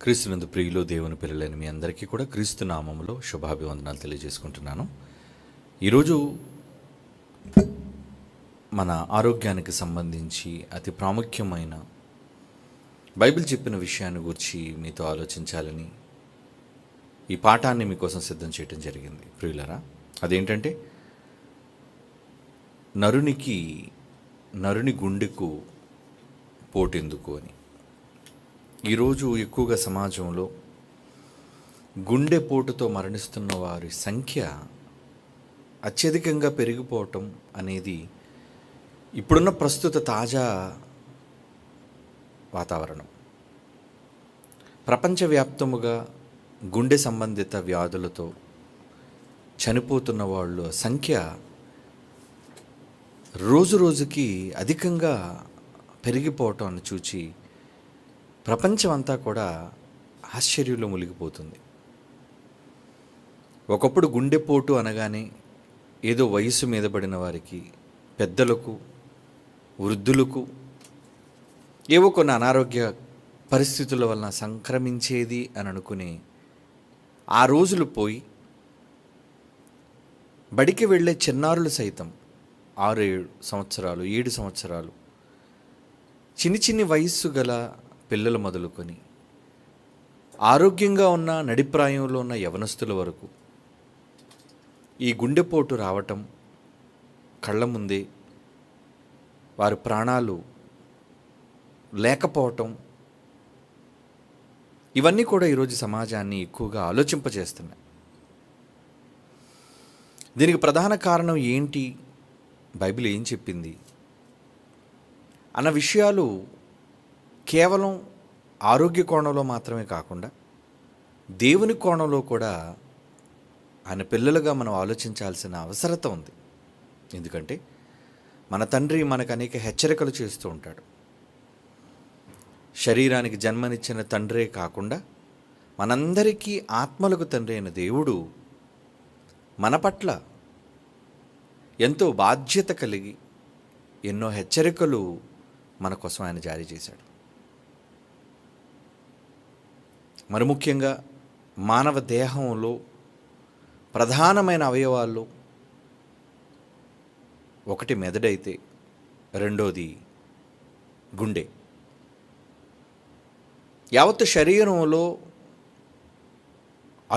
క్రీస్తునందు ప్రియులు దేవుని పిల్లలైన మీ అందరికీ కూడా క్రీస్తు నామములో శుభాభివందనాలు తెలియజేసుకుంటున్నాను. ఈరోజు మన ఆరోగ్యానికి సంబంధించి అతి ప్రాముఖ్యమైన బైబిల్ చెప్పిన విషయాన్ని గురించి మీతో ఆలోచించాలని ఈ పాఠాన్ని మీకోసం సిద్ధం చేయడం జరిగింది. ప్రియులరా, అదేంటంటే నరుని గుండెకు పోటెందుకు అని. ఈరోజు ఎక్కువగా సమాజంలో గుండెపోటుతో మరణిస్తున్న వారి సంఖ్య అత్యధికంగా పెరిగిపోవటం అనేది ఇప్పుడున్న ప్రస్తుత తాజా వాతావరణం. ప్రపంచవ్యాప్తముగా గుండె సంబంధిత వ్యాధులతో చనిపోతున్న వాళ్ళ సంఖ్య రోజు రోజుకి అధికంగా పెరిగిపోవటం చూచి ప్రపంచం అంతా కూడా ఆశ్చర్యంలో మునిగిపోతుంది. ఒకప్పుడు గుండెపోటు అనగానే ఏదో వయసు మీద పడిన వారికి, పెద్దలకు, వృద్ధులకు ఏవో కొన్ని అనారోగ్య పరిస్థితుల వలన సంక్రమించేది అని అనుకుని ఆ రోజులు పోయి బడికి వెళ్ళే చిన్నారులు సైతం 6 సంవత్సరాలు 7 సంవత్సరాలు చిన్ని వయస్సు గల పిల్లలు మొదలుకొని ఆరోగ్యంగా ఉన్న నడిప్రాయంలో ఉన్న యవనస్తుల వరకు ఈ గుండెపోటు రావటం, కళ్ళ ముందే వారి ప్రాణాలు లేకపోవటం, ఇవన్నీ కూడా ఈరోజు సమాజాన్ని ఎక్కువగా ఆలోచింపజేస్తున్నాయి. దీనికి ప్రధాన కారణం ఏంటి, బైబిల్ ఏం చెప్పింది అన్న విషయాలు కేవలం ఆరోగ్య కోణంలో మాత్రమే కాకుండా దేవుని కోణంలో కూడా ఆయన పిల్లలుగా మనం ఆలోచించాల్సిన అవసరత ఉంది. ఎందుకంటే మన తండ్రి మనకు అనేక హెచ్చరికలు చేస్తూ ఉంటాడు. శరీరానికి జన్మనిచ్చిన తండ్రే కాకుండా మనందరికీ ఆత్మలకు తండ్రి అయిన దేవుడు మన పట్ల ఎంతో బాధ్యత కలిగి ఎన్నో హెచ్చరికలు మన కోసం ఆయన జారీ చేశాడు. మరి ముఖ్యంగా మానవ దేహంలో ప్రధానమైన అవయవాల్లో ఒకటి మెదడైతే రెండోది గుండె. యావత్ శరీరంలో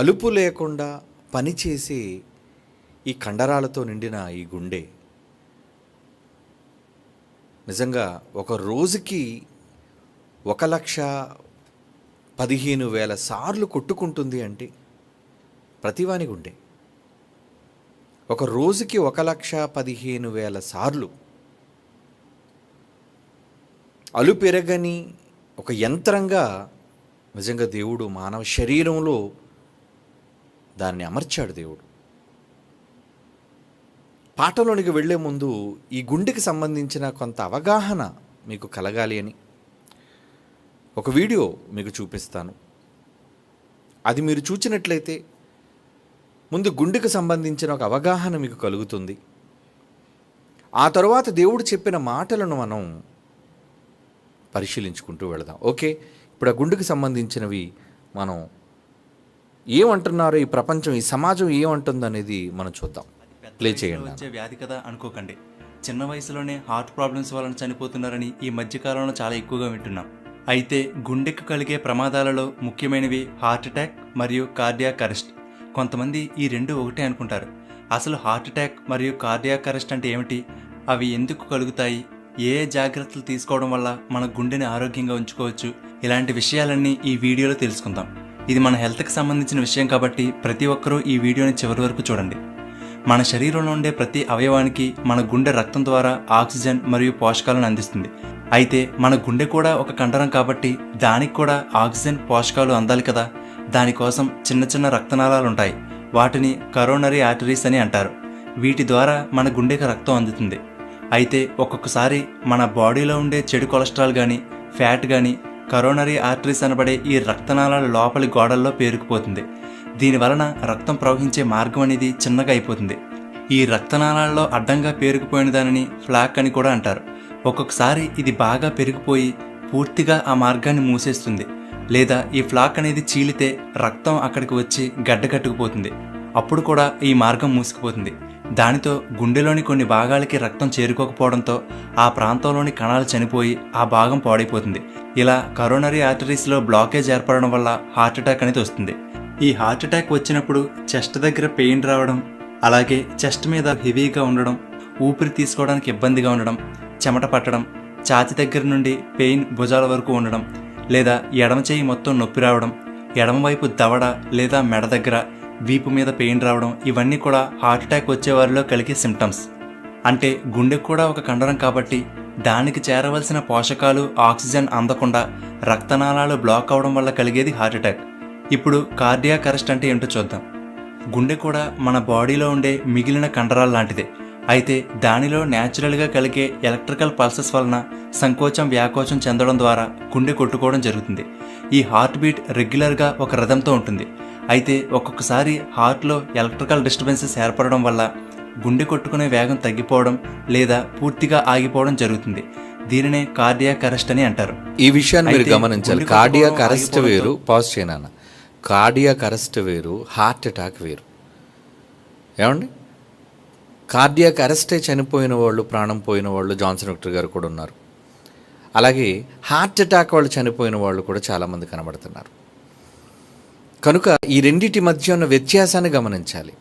అలుపు లేకుండా పనిచేసే ఈ కండరాలతో నిండిన ఈ గుండె నిజంగా ఒక రోజుకి 1,15,000 సార్లు కొట్టుకుంటుంది అంటే ప్రతివాని గుండె ఒక రోజుకి 1,15,000 సార్లు అలు పెరగని ఒక యంత్రంగా నిజంగా దేవుడు మానవ శరీరంలో దాన్ని అమర్చాడు. దేవుడు పాఠంలోనికి వెళ్ళే ముందు ఈ గుండెకి సంబంధించిన కొంత అవగాహన మీకు కలగాలి అని ఒక వీడియో మీకు చూపిస్తాను. అది మీరు చూచినట్లయితే ముందు గుండెకు సంబంధించిన ఒక అవగాహన మీకు కలుగుతుంది. ఆ తరువాత దేవుడు చెప్పిన మాటలను మనం పరిశీలించుకుంటూ వెళదాం. ఓకే, ఇప్పుడు ఆ గుండెకు సంబంధించినవి మనం ఏమంటున్నారో, ఈ ప్రపంచం, ఈ సమాజం ఏమంటుందనేది మనం చూద్దాం. ప్లే చేయండి. వచ్చే వ్యాధి కదా అనుకోకండి. చిన్న వయసులోనే హార్ట్ ప్రాబ్లమ్స్ వలన చనిపోతున్నారని ఈ మధ్యకాలంలో చాలా ఎక్కువగా వింటున్నాం. అయితే గుండెకు కలిగే ప్రమాదాలలో ముఖ్యమైనవి హార్ట్ అటాక్ మరియు కార్డియాక్ అరెస్ట్. కొంతమంది ఈ రెండు ఒకటే అనుకుంటారు. అసలు హార్ట్ అటాక్ మరియు కార్డియాక్ అరెస్ట్ అంటే ఏమిటి, అవి ఎందుకు కలుగుతాయి, ఏ జాగ్రత్తలు తీసుకోవడం వల్ల మన గుండెని ఆరోగ్యంగా ఉంచుకోవచ్చు, ఇలాంటి విషయాలన్నీ ఈ వీడియోలో తెలుసుకుందాం. ఇది మన హెల్త్కి సంబంధించిన విషయం కాబట్టి ప్రతి ఒక్కరూ ఈ వీడియోని చివరి వరకు చూడండి. మన శరీరంలో ఉండే ప్రతి అవయవానికి మన గుండె రక్తం ద్వారా ఆక్సిజన్ మరియు పోషకాలను అందిస్తుంది. అయితే మన గుండె కూడా ఒక కండరం కాబట్టి దానికి కూడా ఆక్సిజన్, పోషకాలు అందాలి కదా. దానికోసం చిన్న రక్తనాళాలు ఉంటాయి. వాటిని కరోనరీ ఆర్టరీస్ అని అంటారు. వీటి ద్వారా మన గుండెకి రక్తం అందుతుంది. అయితే ఒక్కొక్కసారి మన బాడీలో ఉండే చెడు కొలెస్ట్రాల్ కానీ, ఫ్యాట్ కానీ కరోనరీ ఆర్టరీస్ అనబడే ఈ రక్తనాళాల లోపలి గోడల్లో పేరుకుపోతుంది. దీనివలన రక్తం ప్రవహించే మార్గం అనేది చిన్నగా అయిపోతుంది. ఈ రక్తనాళాల్లో అడ్డంగా పేరుకుపోయిన దానిని ఫ్లాక్ అని కూడా అంటారు. ఒక్కొక్కసారి ఇది బాగా పెరిగిపోయి పూర్తిగా ఆ మార్గాన్ని మూసేస్తుంది. లేదా ఈ ఫ్లాక్ అనేది చీలితే రక్తం అక్కడికి వచ్చి గడ్డ కట్టుకుపోతుంది. అప్పుడు కూడా ఈ మార్గం మూసుకుపోతుంది. దానితో గుండెలోని కొన్ని భాగాలకి రక్తం చేరుకోకపోవడంతో ఆ ప్రాంతంలోని కణాలు చనిపోయి ఆ భాగం పాడైపోతుంది. ఇలా కరోనరీ ఆర్టరీస్లో బ్లాకేజ్ ఏర్పడడం వల్ల హార్ట్ అటాక్ అనేది వస్తుంది. ఈ హార్ట్ అటాక్ వచ్చినప్పుడు చెస్ట్ దగ్గర పెయిన్ రావడం, అలాగే చెస్ట్ మీద హెవీగా ఉండడం, ఊపిరి తీసుకోవడానికి ఇబ్బందిగా ఉండడం, చెమట పట్టడం, ఛాతీ దగ్గర నుండి పెయిన్ భుజాల వరకు ఉండడం, లేదా ఎడమ చేయి మొత్తం నొప్పి రావడం, ఎడమవైపు దవడ లేదా మెడ దగ్గర వీపు మీద పెయిన్ రావడం, ఇవన్నీ కూడా హార్ట్ అటాక్ వచ్చే వారిలో కలిగే సిమ్టమ్స్. అంటే గుండెకు కూడా ఒక కండరం కాబట్టి దానికి చేరవలసిన పోషకాలు ఆక్సిజన్ అందకుండా రక్తనాళాలు బ్లాక్ అవడం వల్ల కలిగేది హార్ట్ అటాక్. ఇప్పుడు కార్డియాక్ అరెస్ట్ అంటే ఏంటో చూద్దాం. గుండె కూడా మన బాడీలో ఉండే మిగిలిన కండరాలు లాంటిదే. అయితే దానిలో న్యాచురల్గా కలిగే ఎలక్ట్రికల్ పల్సెస్ వలన సంకోచం వ్యాకోచం చెందడం ద్వారా గుండె కొట్టుకోవడం జరుగుతుంది. ఈ హార్ట్ బీట్ రెగ్యులర్గా ఒక రథంతో ఉంటుంది. అయితే ఒక్కొక్కసారి హార్ట్లో ఎలక్ట్రికల్ డిస్టర్బెన్సెస్ ఏర్పడడం వల్ల గుండె కొట్టుకునే వేగం తగ్గిపోవడం లేదా పూర్తిగా ఆగిపోవడం జరుగుతుంది. దీనినే కార్డియాక్ అరెస్ట్ అని అంటారు. ఈ విషయాన్ని మీరు గమనించాలి. కార్డియాక్ అరెస్ట్ వేరు, పాజ్ చేయనా, కార్డియాక్ అరెస్ట్ వేరు, హార్ట్ అటాక్ వేరు. ఏమండి, కార్డియాక్ అరెస్టే చనిపోయిన వాళ్ళు, ప్రాణం పోయిన వాళ్ళు జాన్సన్ విక్టర్ గారు కూడా ఉన్నారు. అలాగే హార్ట్ అటాక్ వాళ్ళు చనిపోయిన వాళ్ళు కూడా చాలామంది కనబడుతున్నారు. కనుక ఈ రెండింటి మధ్య ఉన్న వ్యత్యాసాన్ని గమనించాలి.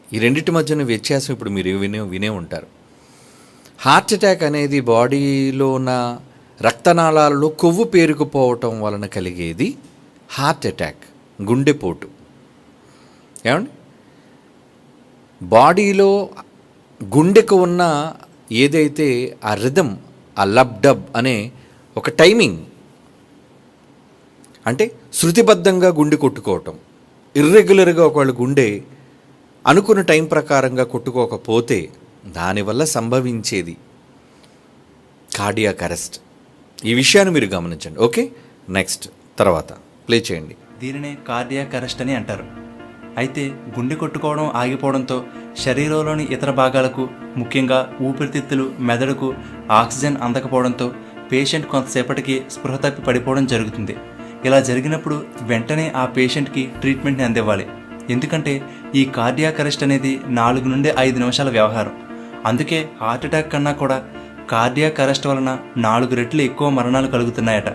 ఈ రెండింటి మధ్య ఉన్న వ్యత్యాసం ఇప్పుడు మీరు వినే ఉంటారు. హార్ట్ అటాక్ అనేది బాడీలో ఉన్న రక్తనాళాలలో కొవ్వు పేరుకుపోవటం వలన కలిగేది హార్ట్ అటాక్, గుండెపోటు. ఏమండి, బాడీలో గుండెకు ఉన్న ఏదైతే ఆ రిథమ్, ఆ లబ్ డబ్ అనే ఒక టైమింగ్, అంటే శృతిబద్ధంగా గుండె కొట్టుకోవటం, ఇర్రెగ్యులర్గా ఒకవేళ గుండె అనుకున్న టైం ప్రకారంగా కొట్టుకోకపోతే దానివల్ల సంభవించేది కార్డియాక్ అరెస్ట్. ఈ విషయాన్ని మీరు గమనించండి. ఓకే, నెక్స్ట్ తర్వాత ప్లే చేయండి. దీనినే కార్డియాక్ అరెస్ట్ అని అంటారు. అయితే గుండె కొట్టుకోవడం ఆగిపోవడంతో శరీరంలోని ఇతర భాగాలకు, ముఖ్యంగా ఊపిరితిత్తులు, మెదడుకు ఆక్సిజన్ అందకపోవడంతో పేషెంట్ కొంతసేపటికి స్పృహ తప్పి పడిపోవడం జరుగుతుంది. ఇలా జరిగినప్పుడు వెంటనే ఆ పేషెంట్కి ట్రీట్మెంట్ని అందివ్వాలి. ఎందుకంటే ఈ కార్డియాక్ అరెస్ట్ అనేది 4 నుండి 5 నిమిషాల వ్యవహారం. అందుకే హార్ట్ అటాక్ కన్నా కూడా కార్డియాక్ అరెస్ట్ వలన 4 రెట్లు ఎక్కువ మరణాలు కలుగుతున్నాయట.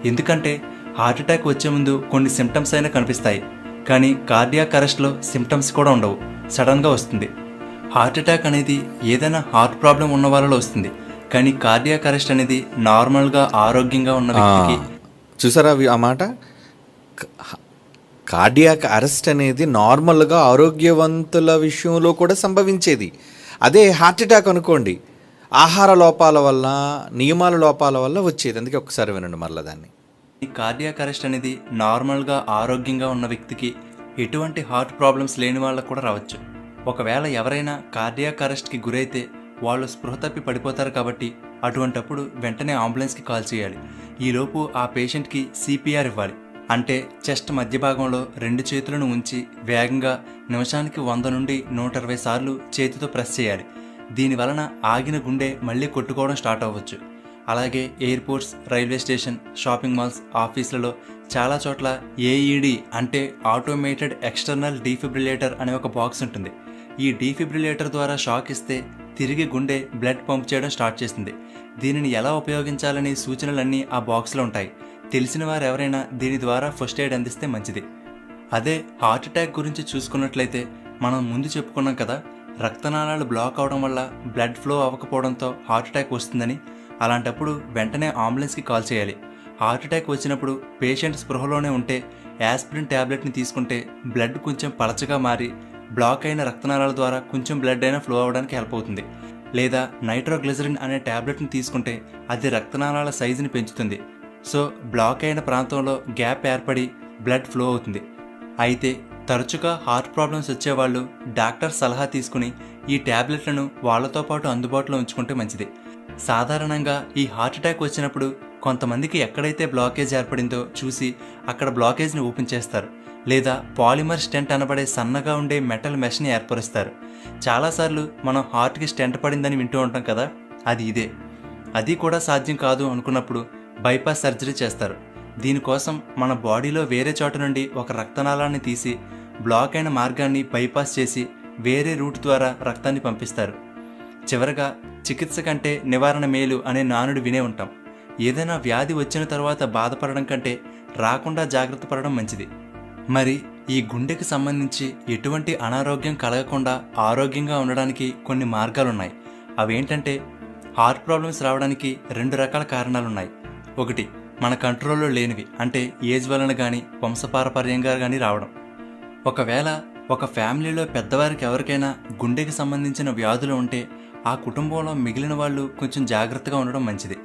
ఎందుకంటే హార్ట్ అటాక్ వచ్చే ముందు కొన్ని సిమ్టమ్స్ అయినా కనిపిస్తాయి, కానీ కార్డియాక్ అరెస్ట్లో సిమ్టమ్స్ కూడా ఉండవు, సడన్గా వస్తుంది. హార్ట్ అటాక్ అనేది ఏదైనా హార్ట్ ప్రాబ్లం ఉన్న వాళ్ళలో వస్తుంది, కానీ కార్డియాక్ అరెస్ట్ అనేది నార్మల్గా ఆరోగ్యంగా ఉన్న వ్యక్తికి. చూసారా ఆ మాట? కార్డియాక్ అరెస్ట్ అనేది నార్మల్గా ఆరోగ్యవంతుల విషయంలో కూడా సంభవించేది. అదే హార్ట్ అటాక్ అనుకోండి, ఆహార లోపాల వల్ల, నియమాల లోపాల వల్ల వచ్చేది. అందుకే ఒకసారి వినండి మరలా దాన్ని. ఈ కార్డియాక్ అరెస్ట్ అనేది నార్మల్గా ఆరోగ్యంగా ఉన్న వ్యక్తికి, ఎటువంటి హార్ట్ ప్రాబ్లమ్స్ లేని వాళ్ళకు కూడా రావచ్చు. ఒకవేళ ఎవరైనా కార్డియాక్ అరెస్ట్కి గురైతే వాళ్ళు స్పృహ తప్పి పడిపోతారు కాబట్టి అటువంటప్పుడు వెంటనే అంబులెన్స్కి కాల్ చేయాలి. ఈలోపు ఆ పేషెంట్కి సిపిఆర్ ఇవ్వాలి. అంటే చెస్ట్ మధ్య భాగంలో 2 చేతులను ఉంచి వేగంగా నిమిషానికి 100 నుండి 120 సార్లు చేతితో ప్రెస్ చేయాలి. దీనివలన ఆగిన గుండె మళ్ళీ కొట్టుకోవడం స్టార్ట్ అవ్వచ్చు. అలాగే airports, railway station, shopping malls, ఆఫీసులలో చాలా చోట్ల ఏఈడి అంటే ఆటోమేటెడ్ ఎక్స్టర్నల్ డీఫిబ్రిలేటర్ అనే ఒక బాక్స్ ఉంటుంది. ఈ డీఫిబ్రిలేటర్ ద్వారా షాక్ ఇస్తే తిరిగి గుండె బ్లడ్ పంప్ చేయడం స్టార్ట్ చేస్తుంది. దీనిని ఎలా ఉపయోగించాలనే సూచనలన్నీ ఆ బాక్స్లో ఉంటాయి. తెలిసిన వారు ఎవరైనా దీని ద్వారా ఫస్ట్ ఎయిడ్ అందిస్తే మంచిది. అదే హార్ట్ అటాక్ గురించి చూసుకున్నట్లయితే మనం ముందు చెప్పుకున్నాం కదా, రక్తనాళాలు బ్లాక్ అవడం వల్ల బ్లడ్ ఫ్లో అవ్వకపోవడంతో హార్ట్ అటాక్ వస్తుందని. అలాంటప్పుడు వెంటనే అంబులెన్స్కి కాల్ చేయాలి. హార్ట్ అటాక్ వచ్చినప్పుడు పేషెంట్ స్పృహలోనే ఉంటే యాస్పిరిన్ ట్యాబ్లెట్ని తీసుకుంటే బ్లడ్ కొంచెం పలచగా మారి బ్లాక్ అయిన రక్తనాళాల ద్వారా కొంచెం బ్లడ్ అయినా ఫ్లో అవ్వడానికి హెల్ప్ అవుతుంది. లేదా నైట్రోగ్లిజరిన్ అనే ట్యాబ్లెట్ని తీసుకుంటే అది రక్తనాళాల సైజుని పెంచుతుంది. సో బ్లాక్ అయిన ప్రాంతంలో గ్యాప్ ఏర్పడి బ్లడ్ ఫ్లో అవుతుంది. అయితే తరచుగా హార్ట్ ప్రాబ్లమ్స్ వచ్చేవాళ్ళు డాక్టర్ సలహా తీసుకుని ఈ ట్యాబ్లెట్లను వాళ్ళతో పాటు అందుబాటులో ఉంచుకుంటే మంచిది. సాధారణంగా ఈ హార్ట్ అటాక్ వచ్చినప్పుడు కొంతమందికి ఎక్కడైతే బ్లాకేజ్ ఏర్పడిందో చూసి అక్కడ బ్లాకేజ్ని ఓపెన్ చేస్తారు, లేదా పాలిమర్ స్టెంట్ అనబడే సన్నగా ఉండే మెటల్ మెష్ని ఏర్పరుస్తారు. చాలాసార్లు మనం హార్ట్కి స్టెంట్ పడిందని వింటూ ఉంటాం కదా, అది ఇదే. అది కూడా సాధ్యం కాదు అనుకున్నప్పుడు బైపాస్ సర్జరీ చేస్తారు. దీనికోసం మన బాడీలో వేరే చోట నుండి ఒక రక్తనాళాన్ని తీసి బ్లాక్ అయిన మార్గాన్ని బైపాస్ చేసి వేరే రూట్ ద్వారా రక్తాన్ని పంపిస్తారు. చివరగా చికిత్స కంటే నివారణ మేలు అనే నానుడి వినే ఉంటాం. ఏదైనా వ్యాధి వచ్చిన తర్వాత బాధపడడం కంటే రాకుండా జాగ్రత్త పడడం మంచిది. మరి ఈ గుండెకి సంబంధించి ఎటువంటి అనారోగ్యం కలగకుండా ఆరోగ్యంగా ఉండడానికి కొన్ని మార్గాలున్నాయి. అవేంటంటే, హార్ట్ ప్రాబ్లమ్స్ రావడానికి 2 రకాల కారణాలున్నాయి. ఒకటి, మన కంట్రోల్లో లేనివి, అంటే ఏజ్ వలన కానీ వంశపారపర్యంగా కానీ రావడం. ఒకవేళ ఒక ఫ్యామిలీలో పెద్దవారికి ఎవరికైనా గుండెకి సంబంధించిన వ్యాధులు ఉంటే ఆ కుటుంబంలో మిగిలిన వాళ్ళు కొంచెం జాగ్రత్తగా ఉండడం మంచిది.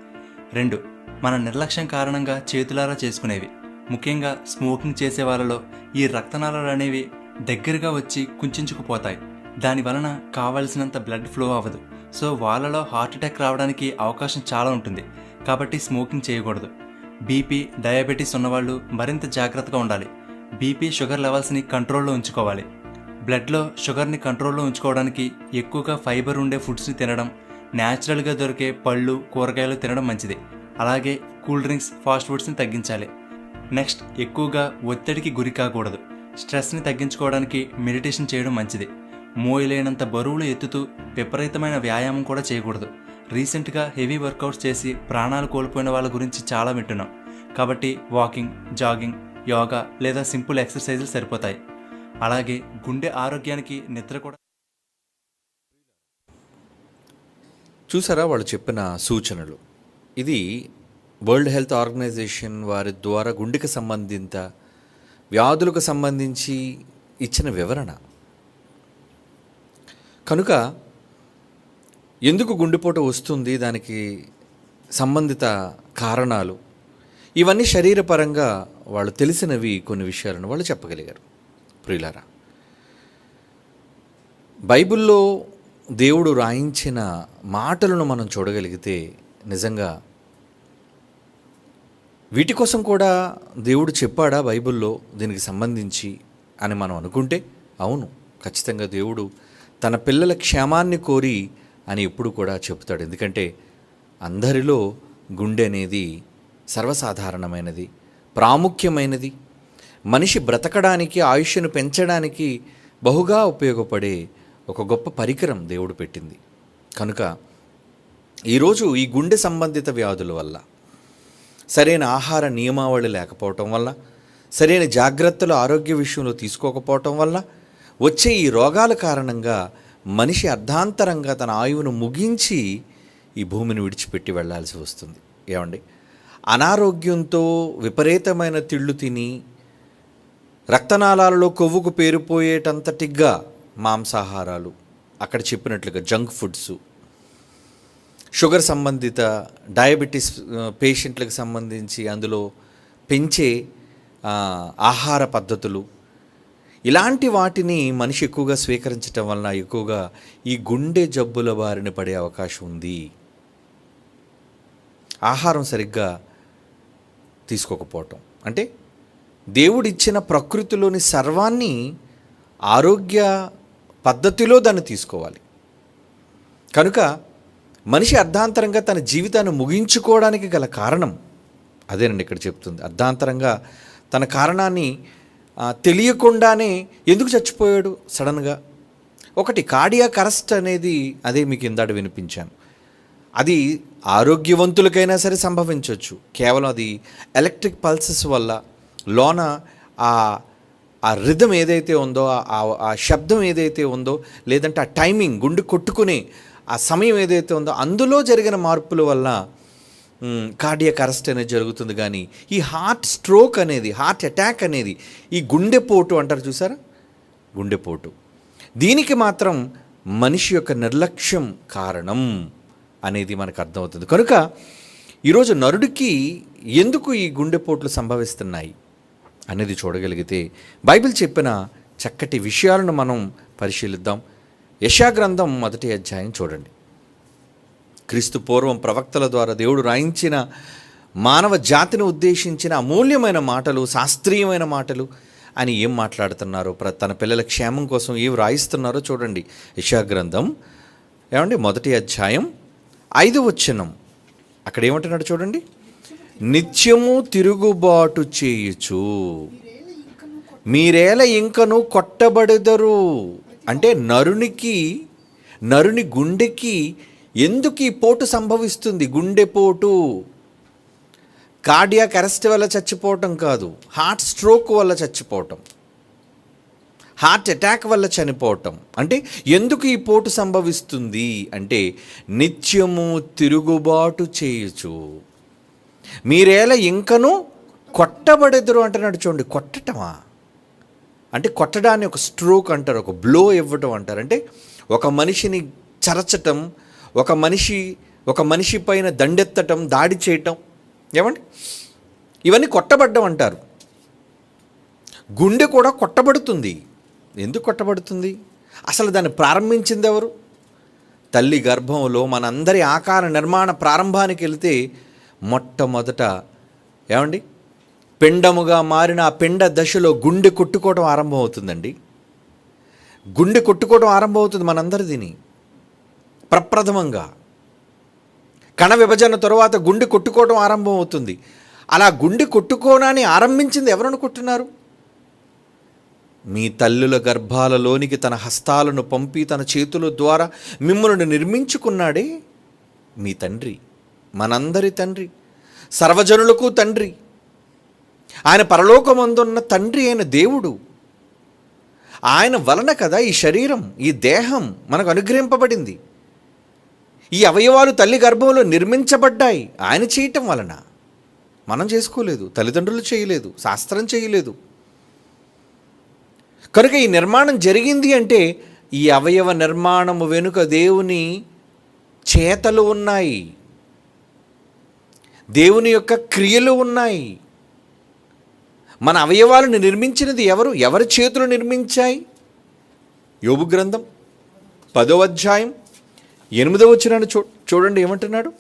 2, మన నిర్లక్ష్యం కారణంగా చేతులారా చేసుకునేవి. ముఖ్యంగా స్మోకింగ్ చేసే వాళ్ళలో ఈ రక్తనాళాలు అనేవి దగ్గరగా వచ్చి కుంచుకుపోతాయి. దాని వలన కావాల్సినంత బ్లడ్ ఫ్లో అవ్వదు. సో వాళ్ళలో హార్ట్ అటాక్ రావడానికి అవకాశం చాలా ఉంటుంది. కాబట్టి స్మోకింగ్ చేయకూడదు. బీపీ, డయాబెటీస్ ఉన్నవాళ్ళు మరింత జాగ్రత్తగా ఉండాలి. బీపీ, షుగర్ లెవెల్స్ని కంట్రోల్లో ఉంచుకోవాలి. బ్లడ్లో షుగర్ని కంట్రోల్లో ఉంచుకోవడానికి ఎక్కువగా ఫైబర్ ఉండే ఫుడ్స్ని తినడం, న్యాచురల్గా దొరికే పళ్ళు, కూరగాయలు తినడం మంచిది. అలాగే కూల్ డ్రింక్స్, ఫాస్ట్ ఫుడ్స్ని తగ్గించాలి. నెక్స్ట్, ఎక్కువగా ఒత్తిడికి గురి కాకూడదు. స్ట్రెస్ని తగ్గించుకోవడానికి మెడిటేషన్ చేయడం మంచిది. మోయలేనంత బరువులు ఎత్తుతూ విపరీతమైన వ్యాయామం కూడా చేయకూడదు. రీసెంట్గా హెవీ వర్కౌట్స్ చేసి ప్రాణాలు కోల్పోయిన వాళ్ళ గురించి చాలా వింటున్నాం. కాబట్టి వాకింగ్, జాగింగ్, యోగా లేదా సింపుల్ ఎక్సర్సైజులు సరిపోతాయి. అలాగే గుండె ఆరోగ్యానికి నిద్ర కూడా. చూసారా వాళ్ళు చెప్పిన సూచనలు? ఇది వరల్డ్ హెల్త్ ఆర్గనైజేషన్ వారి ద్వారా గుండెకి సంబంధిత వ్యాధులకు సంబంధించి ఇచ్చిన వివరణ. కనుక ఎందుకు గుండెపోటు వస్తుంది, దానికి సంబంధిత కారణాలు, ఇవన్నీ శరీరపరంగా వాళ్ళు తెలిసినవి కొన్ని విషయాలను వాళ్ళు చెప్పగలిగారు. ప్రియులారా, బైబిల్లో దేవుడు రాయించిన మాటలను మనం చూడగలిగితే నిజంగా వీటి కోసం కూడా దేవుడు చెప్పాడా బైబిల్లో దీనికి సంబంధించి అని మనం అనుకుంటే, అవును, ఖచ్చితంగా దేవుడు తన పిల్లల క్షేమాన్ని కోరి అని ఎప్పుడు కూడా చెబుతాడు. ఎందుకంటే అందరిలో గుండె అనేది సర్వసాధారణమైనది, ప్రాముఖ్యమైనది, మనిషి బ్రతకడానికి, ఆయుష్ను పెంచడానికి బహుగా ఉపయోగపడే ఒక గొప్ప పరికరం దేవుడు పెట్టింది. కనుక ఈరోజు ఈ గుండె సంబంధిత వ్యాధుల వల్ల, సరైన ఆహార నియమావళి లేకపోవటం వల్ల, సరైన జాగ్రత్తలు ఆరోగ్య విషయంలో తీసుకోకపోవటం వల్ల వచ్చే ఈ రోగాల కారణంగా మనిషి అర్ధాంతరంగా తన ఆయువును ముగించి ఈ భూమిని విడిచిపెట్టి వెళ్లాల్సి వస్తుంది. ఏమండి, అనారోగ్యంతో విపరీతమైన తిళ్ళు తిని రక్తనాళాలలో కొవ్వుకు పేరుపోయేటంతటిగా మాంసాహారాలు, అక్కడ చెప్పినట్లుగా జంక్ ఫుడ్స్, షుగర్ సంబంధిత డయాబెటీస్ పేషెంట్లకు సంబంధించి అందులో పెంచే ఆహార పద్ధతులు, ఇలాంటి వాటిని మనిషి ఎక్కువగా స్వీకరించటం వలన ఎక్కువగా ఈ గుండె జబ్బుల బారిన పడే అవకాశం ఉంది. ఆహారం సరిగ్గా తీసుకోకపోవటం అంటే దేవుడిచ్చిన ప్రకృతిలోని సర్వాన్ని ఆరోగ్య పద్ధతిలో దాన్ని తీసుకోవాలి. కనుక మనిషి అర్ధాంతరంగా తన జీవితాన్ని ముగించుకోవడానికి గల కారణం అదేనండి ఇక్కడ చెప్తుంది. అర్ధాంతరంగా తన కారణాన్ని తెలియకుండానే ఎందుకు చచ్చిపోయాడు సడన్గా? ఒకటి, కార్డియాక్ అరెస్ట్ అనేది, అదే మీకు ఇందాక వినిపించాను. అది ఆరోగ్యవంతులకైనా సరే సంభవించవచ్చు. కేవలం అది ఎలక్ట్రిక్ పల్సెస్ వల్ల లోన ఆ రిథం ఏదైతే ఉందో, ఆ శబ్దం ఏదైతే ఉందో, లేదంటే ఆ టైమింగ్, గుండె కొట్టుకునే ఆ సమయం ఏదైతే ఉందో అందులో జరిగిన మార్పుల వల్ల కార్డియాక్ అరెస్ట్ అనేది జరుగుతుంది. కానీ ఈ హార్ట్ స్ట్రోక్ అనేది, హార్ట్ అటాక్ అనేది, ఈ గుండెపోటు అంటారు చూసారా, గుండెపోటు, దీనికి మాత్రం మనిషి యొక్క నిర్లక్ష్యం కారణం అనేది మనకు అర్థమవుతుంది. కనుక ఈరోజు నరుడికి ఎందుకు ఈ గుండెపోట్లు సంభవిస్తున్నాయి అనేది చూడగలిగితే బైబిల్ చెప్పిన చక్కటి విషయాలను మనం పరిశీలిద్దాం. యెషయా గ్రంథం 1వ అధ్యాయం చూడండి. క్రీస్తు పూర్వం ప్రవక్తల ద్వారా దేవుడు రాయించిన మానవ జాతిని ఉద్దేశించిన అమూల్యమైన మాటలు, శాస్త్రీయమైన మాటలు అని ఏం మాట్లాడుతున్నారో, తన పిల్లల క్షేమం కోసం ఏం రాయిస్తున్నారో చూడండి. యెషయా గ్రంథం 1వ అధ్యాయం 5వ వచనం, అక్కడ ఏమంటున్నాడు చూడండి. నిత్యము తిరుగుబాటు చేయుచు మీరేల ఇంకను కొట్టబడెదరు. అంటే నరుని గుండెకి ఎందుకు ఈ పోటు సంభవిస్తుంది? గుండెపోటు కార్డియాక్ అరెస్ట్ వల్ల చచ్చిపోవటం కాదు, హార్ట్ స్ట్రోక్ వల్ల చచ్చిపోవటం, హార్ట్ అటాక్ వల్ల చనిపోవటం. అంటే ఎందుకు ఈ పోటు సంభవిస్తుంది అంటే నిత్యము తిరుగుబాటు చేయుచు మీరేల ఇంకను కొట్టబడెదరు అంటున్నాడు. చూడండి, కొట్టటమా అంటే కొట్టడాన్ని ఒక స్ట్రోక్ అంటారు, ఒక బ్లో ఇవ్వటం అంటారు. అంటే ఒక మనిషిని చరచటం, ఒక మనిషి పైన దండెత్తటం, దాడి చేయటం, ఏమండి ఇవన్నీ కొట్టబడ్డం అంటారు. గుండె కూడా కొట్టబడుతుంది. ఎందుకు కొట్టబడుతుంది? అసలు దాన్ని ప్రారంభించింది ఎవరు? తల్లి గర్భంలో మనందరి ఆకార నిర్మాణ ప్రారంభానికి వెళితే మొట్టమొదట ఏమండి పిండముగా మారిన ఆ పిండ దశలో గుండె కొట్టుకోవడం ఆరంభం అవుతుందండి. గుండె కొట్టుకోవడం ఆరంభం అవుతుంది మనందరిదిని. ప్రప్రథమంగా కణ విభజన తరువాత గుండె కొట్టుకోవడం ఆరంభం అవుతుంది. అలా గుండె కొట్టుకోవడాన్ని ఆరంభించింది ఎవరు అనుకుంటున్నారు? మీ తల్లుల గర్భాలలోనికి తన హస్తాలను పంపి తన చేతుల ద్వారా మిమ్మల్ని నిర్మించుకున్నాడే మీ తండ్రి, మనందరి తండ్రి, సర్వజనులకు తండ్రి. ఆయన పరలోకమందున్న తండ్రి అయిన దేవుడు. ఆయన వలన కదా ఈ శరీరం, ఈ దేహం మనకు అనుగ్రహింపబడింది. ఈ అవయవాలు తల్లి గర్భంలో నిర్మించబడ్డాయి ఆయన చేయటం వలన. మనం చేసుకోలేదు, తల్లిదండ్రులు చేయలేదు, శాస్త్రం చేయలేదు. కనుక ఈ నిర్మాణం జరిగింది అంటే ఈ అవయవ నిర్మాణము వెనుక దేవుని చేతలు ఉన్నాయి, దేవుని యొక్క క్రియలు ఉన్నాయి. మన అవయవాలను నిర్మించినది ఎవరు? ఎవరి చేతులు నిర్మించాయి? యోబు గ్రంథం 10వ అధ్యాయం 8వ వచనాన్ని చూడండి ఏమంటున్నాడు.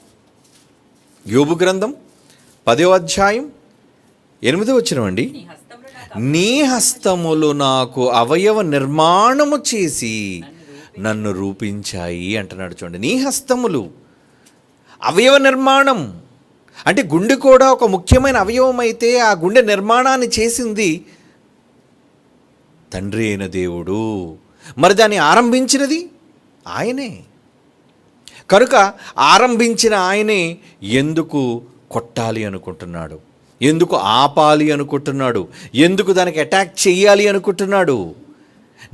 యోబు గ్రంథం 10వ అధ్యాయం 8వ వచనం అండి. నీ హస్తములు నాకు అవయవ నిర్మాణము చేసి నన్ను రూపించాయి అంటున్నాడు. చూడండి, నీ హస్తములు అవయవ నిర్మాణం అంటే గుండె కూడా ఒక ముఖ్యమైన అవయవం అయితే ఆ గుండె నిర్మాణాన్ని చేసింది తండ్రి అయిన దేవుడు. మరి దాన్ని ఆరంభించినది ఆయనే. కనుక ఆరంభించిన ఆయనే ఎందుకు కొట్టాలి అనుకుంటున్నాడు? ఎందుకు ఆపాలి అనుకుంటున్నాడు? ఎందుకు దానికి అటాక్ చేయాలి అనుకుంటున్నాడు?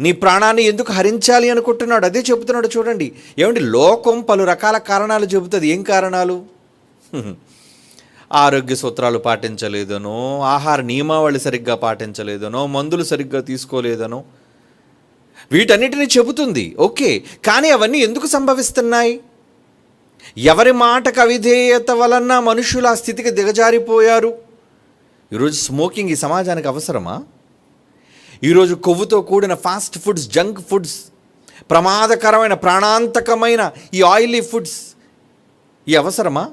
నీ ప్రాణాన్ని ఎందుకు హరించాలి అనుకుంటున్నాడు? అదే చెబుతున్నాడు. చూడండి ఏమండి, లోకం పలు రకాల కారణాలు చెబుతుంది. ఏం కారణాలు? ఆరోగ్య సూత్రాలు పాటించలేదనో, ఆహార నియమావళి సరిగ్గా పాటించలేదనో, మందులు సరిగ్గా తీసుకోలేదనో, వీటన్నిటిని చెబుతుంది. ఓకే, కానీ అవన్నీ ఎందుకు సంభవిస్తున్నాయి? ఎవరి మాటకు అవిధేయత వలన మనుషులు ఆ స్థితికి దిగజారిపోయారు. ఈరోజు స్మోకింగ్ ఈ సమాజానికి అవసరమా? ఈరోజు కొవ్వుతో కూడిన ఫాస్ట్ ఫుడ్స్, జంక్ ఫుడ్స్, ప్రమాదకరమైన ప్రాణాంతకమైన ఈ ఆయిలీ ఫుడ్స్ ఈ అవసరమా?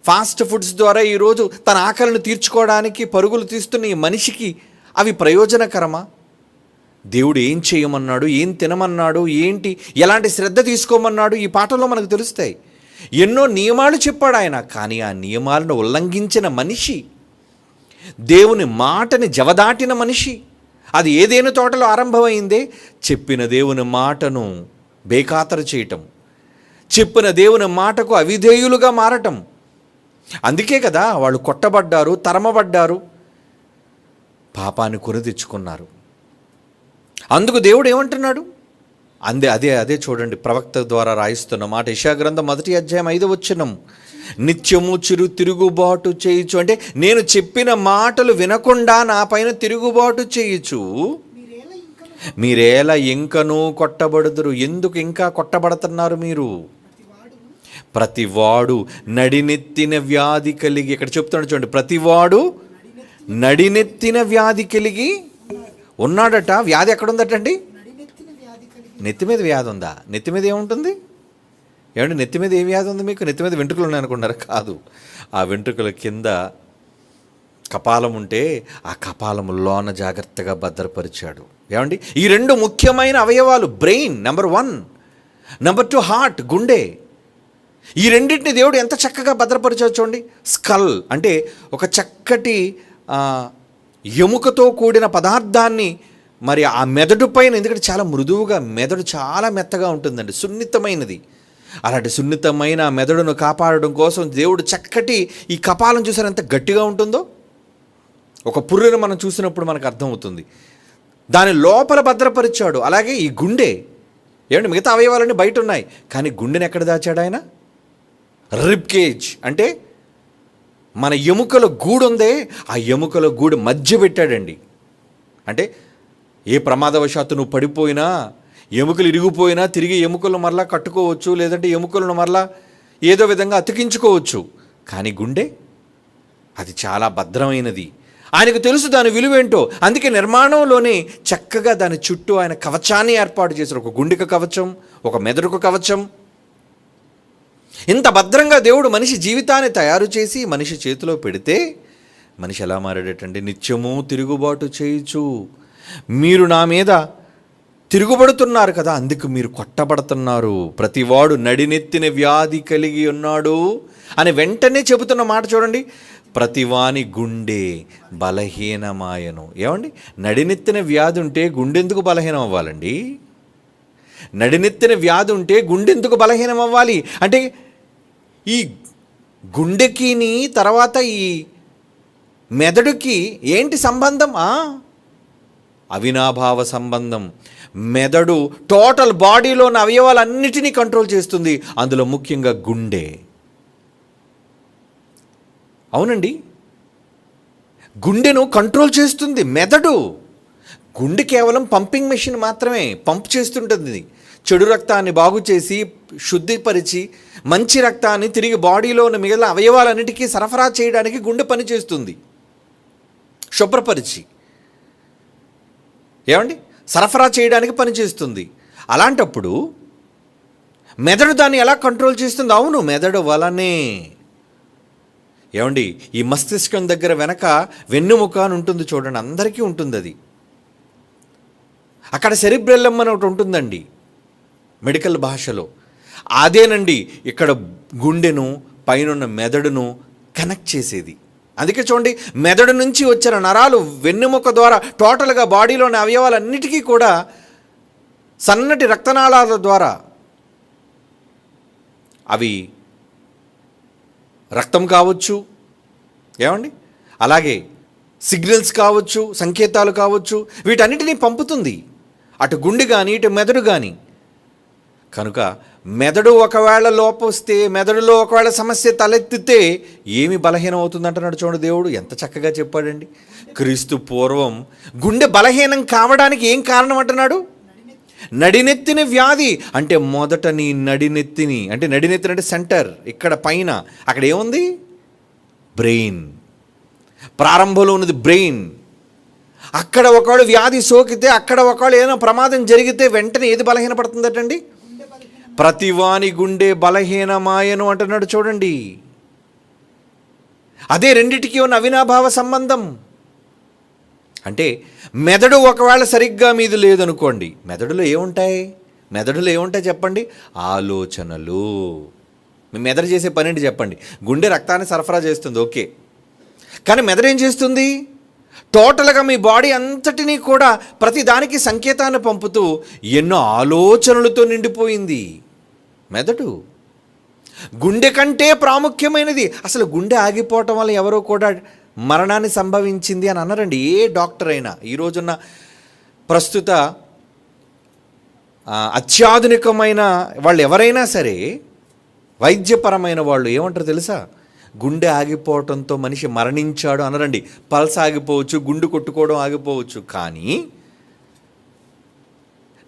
ఫాస్ట్ ఫుడ్స్ ద్వారా ఈరోజు తన ఆకలిని తీర్చుకోవడానికి పరుగులు తీస్తున్న ఈ మనిషికి అవి ప్రయోజనకరమా? దేవుడు ఏం చేయమన్నాడు, ఏం తినమన్నాడు, ఏంటి, ఎలాంటి శ్రద్ధ తీసుకోమన్నాడు ఈ పాటలో మనకు తెలుస్తాయి. ఎన్నో నియమాలు చెప్పాడు ఆయన. కానీ ఆ నియమాలను ఉల్లంఘించిన మనిషి, దేవుని మాటని జవదాటిన మనిషి, అది ఏదేను తోటలో ఆరంభమైందే చెప్పిన దేవుని మాటను బేఖాతరు చేయటం, చెప్పిన దేవుని మాటకు అవిధేయులుగా మారటం. అందుకే కదా వాళ్ళు కొట్టబడ్డారు, తరమబడ్డారు, పాపాన్ని కొని తెచ్చుకున్నారు. అందుకు దేవుడు ఏమంటున్నాడు? అదే చూడండి, ప్రవక్త ద్వారా రాయిస్తున్న మాట. యెషయా గ్రంథం 1వ అధ్యాయం 5వ వచనం. నిత్యము తిరుగుబాటు చేయుచు అంటే నేను చెప్పిన మాటలు వినకుండా నా పైన తిరుగుబాటు చేయుచు మీరేలా ఇంకనూ కొట్టబడుదురు. ఎందుకు ఇంకా కొట్టబడుతున్నారు మీరు? ప్రతివాడు నడినెత్తిన వ్యాధి కలిగి, ఇక్కడ చెప్తున్నాడు చూడండి, ప్రతివాడు నడినెత్తిన వ్యాధి కలిగి ఉన్నాడట. వ్యాధి ఎక్కడుందటండి? నెత్తి మీద వ్యాధి ఉందా? నెత్తి మీద ఏముంటుంది? ఏమంటే నెత్తి మీద ఏ వ్యాధి ఉంది మీకు? నెత్తి మీద వెంట్రుకలు ఉన్నాయనుకున్నారు? కాదు, ఆ వెంట్రుకల కింద కపాలం ఉంటే ఆ కపాలము లోన జాగ్రత్తగా భద్రపరిచాడు. ఏమండి, ఈ రెండు ముఖ్యమైన అవయవాలు, బ్రెయిన్ నెంబర్ 1, నెంబర్ 2 హార్ట్, గుండె. ఈ రెండింటిని దేవుడు ఎంత చక్కగా భద్రపరిచాడు చూడండి. స్కల్ అంటే ఒక చక్కటి ఎముకతో కూడిన పదార్థాన్ని మరి ఆ మెదడు పైన, ఎందుకంటే చాలా మృదువుగా, మెదడు చాలా మెత్తగా ఉంటుందండి, సున్నితమైనది. అలాంటి సున్నితమైన మెదడును కాపాడడం కోసం దేవుడు చక్కటి ఈ కపాలం చూసారు ఎంత గట్టిగా ఉంటుందో. ఒక పుర్రెను మనం చూసినప్పుడు మనకు అర్థమవుతుంది. దాని లోపల భద్రపరిచాడు. అలాగే ఈ గుండె, ఏమంటే మిగతా అవయవాలన్నీ బయట ఉన్నాయి, కానీ గుండెని ఎక్కడ దాచాడు ఆయన? రిబ్ కేజ్ అంటే మన ఎముకల గూడు ఉందే, ఆ ఎముకల గూడు మధ్య పెట్టాడండి. అంటే ఏ ప్రమాదవశాత్తు నువ్వు పడిపోయినా, ఎముకలు ఇరిగిపోయినా తిరిగి ఎముకలను మరలా కట్టుకోవచ్చు, లేదంటే ఎముకలను మరలా ఏదో విధంగా అతికించుకోవచ్చు. కానీ గుండె అది చాలా భద్రమైనది. ఆయనకు తెలుసు దాని విలువేంటో. అందుకే నిర్మాణంలోనే చక్కగా దాని చుట్టూ ఆయన కవచాన్ని ఏర్పాటు చేశారు. ఒక గుండెకు కవచం, ఒక మెదడుకు కవచం. ఇంత భద్రంగా దేవుడు మనిషి జీవితాన్ని తయారు చేసి మనిషి చేతిలో పెడితే మనిషి ఎలా మారాడటండి? నిత్యము తిరుగుబాటు చేయుచు, మీరు నా మీద తిరుగుబడుతున్నారు కదా, అందుకు మీరు కొట్టబడుతున్నారు. ప్రతివాడు నడినెత్తిన వ్యాధి కలిగి ఉన్నాడు అని వెంటనే చెబుతున్న మాట చూడండి. ప్రతివాని గుండె బలహీనమాయను. ఏమండి, నడినెత్తిన వ్యాధి ఉంటే గుండెందుకు బలహీనం అవ్వాలండి? నడినెత్తిన వ్యాధి ఉంటే గుండెందుకు బలహీనం అవ్వాలి? అంటే ఈ గుండెకిని తర్వాత ఈ మెదడుకి ఏంటి సంబంధం? అవినాభావ సంబంధం. మెదడు టోటల్ బాడీలోని అవయవాలన్నిటినీ కంట్రోల్ చేస్తుంది, అందులో ముఖ్యంగా గుండె. అవునండి, గుండెను కంట్రోల్ చేస్తుంది మెదడు. గుండె కేవలం పంపింగ్ మెషిన్ మాత్రమే, పంప్ చేస్తుంటుంది. చెడు రక్తాన్ని బాగు చేసి శుద్ధిపరిచి మంచి రక్తాన్ని తిరిగి బాడీలోని మిగిలిన అవయవాలన్నిటికీ సరఫరా చేయడానికి గుండె పనిచేస్తుంది. శుభ్రపరిచి ఏమండి సరఫరా చేయడానికి పనిచేస్తుంది. అలాంటప్పుడు మెదడు దాన్ని ఎలా కంట్రోల్ చేస్తుంది? అవును, మెదడు వలనే. ఏమండి, ఈ మస్తిష్కం దగ్గర వెనక వెన్నుముక అని ఉంటుంది చూడండి, అందరికీ ఉంటుంది అది. అక్కడ సెరిబ్రెల్లం అని ఒకటి ఉంటుందండి మెడికల్ భాషలో. అదేనండి ఇక్కడ గుండెను పైనున్న మెదడును కనెక్ట్ చేసేది. అందుకే చూడండి, మెదడు నుంచి వచ్చిన నరాలు వెన్నెముక ద్వారా టోటల్గా బాడీలోని అవయవాలన్నిటికీ కూడా సన్నటి రక్తనాళాల ద్వారా అవి రక్తం కావచ్చు, ఏమండి, అలాగే సిగ్నల్స్ కావచ్చు, సంకేతాలు కావచ్చు, వీటన్నిటినీ పంపుతుంది అటు గుండె కానీ ఇటు మెదడు కానీ. కనుక మెదడు ఒకవేళ లోపొస్తే, మెదడులో ఒకవేళ సమస్య తలెత్తితే ఏమి బలహీనం అవుతుందంటున్నాడు చూడండి దేవుడు. ఎంత చక్కగా చెప్పాడండి. క్రీస్తు పూర్వం గుండె బలహీనం కావడానికి ఏం కారణం అంటున్నాడు? నడినెత్తిన వ్యాధి. అంటే మొదట నీ నడినెత్తిని, అంటే నడినెత్తిని అంటే సెంటర్, ఇక్కడ పైన, అక్కడ ఏముంది? బ్రెయిన్. ప్రారంభంలో ఉన్నది బ్రెయిన్. అక్కడ ఒకవేళ వ్యాధి సోకితే, అక్కడ ఒకవేళ ఏదైనా ప్రమాదం జరిగితే వెంటనే ఏది బలహీనపడుతుందటండి? ప్రతివాని గుండె బలహీనమాయను అంటున్నాడు చూడండి. అదే రెండిటికి ఉన్న అవినాభావ సంబంధం. అంటే మెదడు ఒకవేళ సరిగ్గా మీది లేదనుకోండి, మెదడులో ఏముంటాయి చెప్పండి? ఆలోచనలు. మీ మెదడు చేసే పని ఏంటి చెప్పండి? గుండె రక్తాన్ని సరఫరా చేస్తుంది, ఓకే, కానీ మెదడు ఏం చేస్తుంది? టోటల్గా మీ బాడీ అంతటినీ కూడా ప్రతి దానికి సంకేతాన్ని పంపుతూ ఎన్నో ఆలోచనలతో నిండిపోయింది మెదడు. గుండె కంటే ప్రాముఖ్యమైనది. అసలు గుండె ఆగిపోవటం వల్ల ఎవరో కూడా మరణాన్ని సంభవించింది అని అన్నారండి ఏ డాక్టర్ అయినా. ఈ రోజున్న ప్రస్తుత అత్యాధునికమైన వాళ్ళు ఎవరైనా సరే, వైద్యపరమైన వాళ్ళు ఏమంటారు తెలుసా? గుండె ఆగిపోవటంతో మనిషి మరణించాడు అనరండి. పల్స్ ఆగిపోవచ్చు, గుండు కొట్టుకోవడం ఆగిపోవచ్చు, కానీ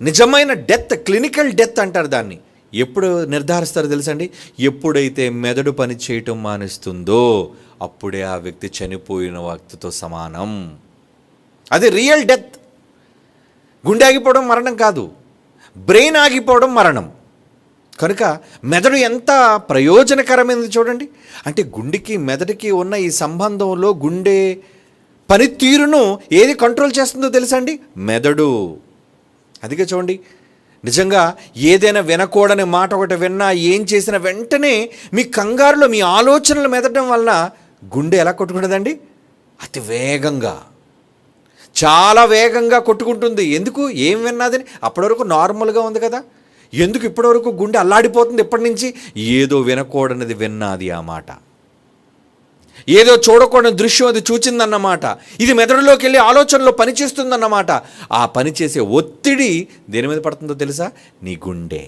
నిజమైన డెత్, క్లినికల్ డెత్ అంటారు దాన్ని, ఎప్పుడు నిర్ధారిస్తారో తెలుసండి? ఎప్పుడైతే మెదడు పని చేయటం మానేస్తుందో అప్పుడే ఆ వ్యక్తి చనిపోయిన వ్యక్తితో సమానం. అది రియల్ డెత్. గుండె ఆగిపోవడం మరణం కాదు, బ్రెయిన్ ఆగిపోవడం మరణం. కనుక మెదడు ఎంత ప్రయోజనకరమైనది చూడండి. అంటే గుండెకి మెదడుకి ఉన్న ఈ సంబంధంలో గుండె పనితీరును ఏది కంట్రోల్ చేస్తుందో తెలుసండి? మెదడు. అందుకే చూడండి, నిజంగా ఏదైనా వినకూడని మాట ఒకటి విన్నా, ఏం చేసిన వెంటనే మీ కంగారులో మీ ఆలోచనలు మెదటం వలన గుండె ఎలా కొట్టుకుంటుందండి? అతి వేగంగా, చాలా వేగంగా కొట్టుకుంటుంది. ఎందుకు? ఏం విన్నాదని? అప్పటివరకు నార్మల్గా ఉంది కదా, ఎందుకు ఇప్పటివరకు గుండె అల్లాడిపోతుంది? ఎప్పటి నుంచి? ఏదో వినకూడనిది విన్నది ఆ మాట, ఏదో చూడకూడని దృశ్యం అది చూచిందన్నమాట. ఇది మెదడులోకి వెళ్ళి ఆలోచనలో పనిచేస్తుందన్నమాట. ఆ పనిచేసే ఒత్తిడి దేని మీద పడుతుందో తెలుసా? నీ గుండె.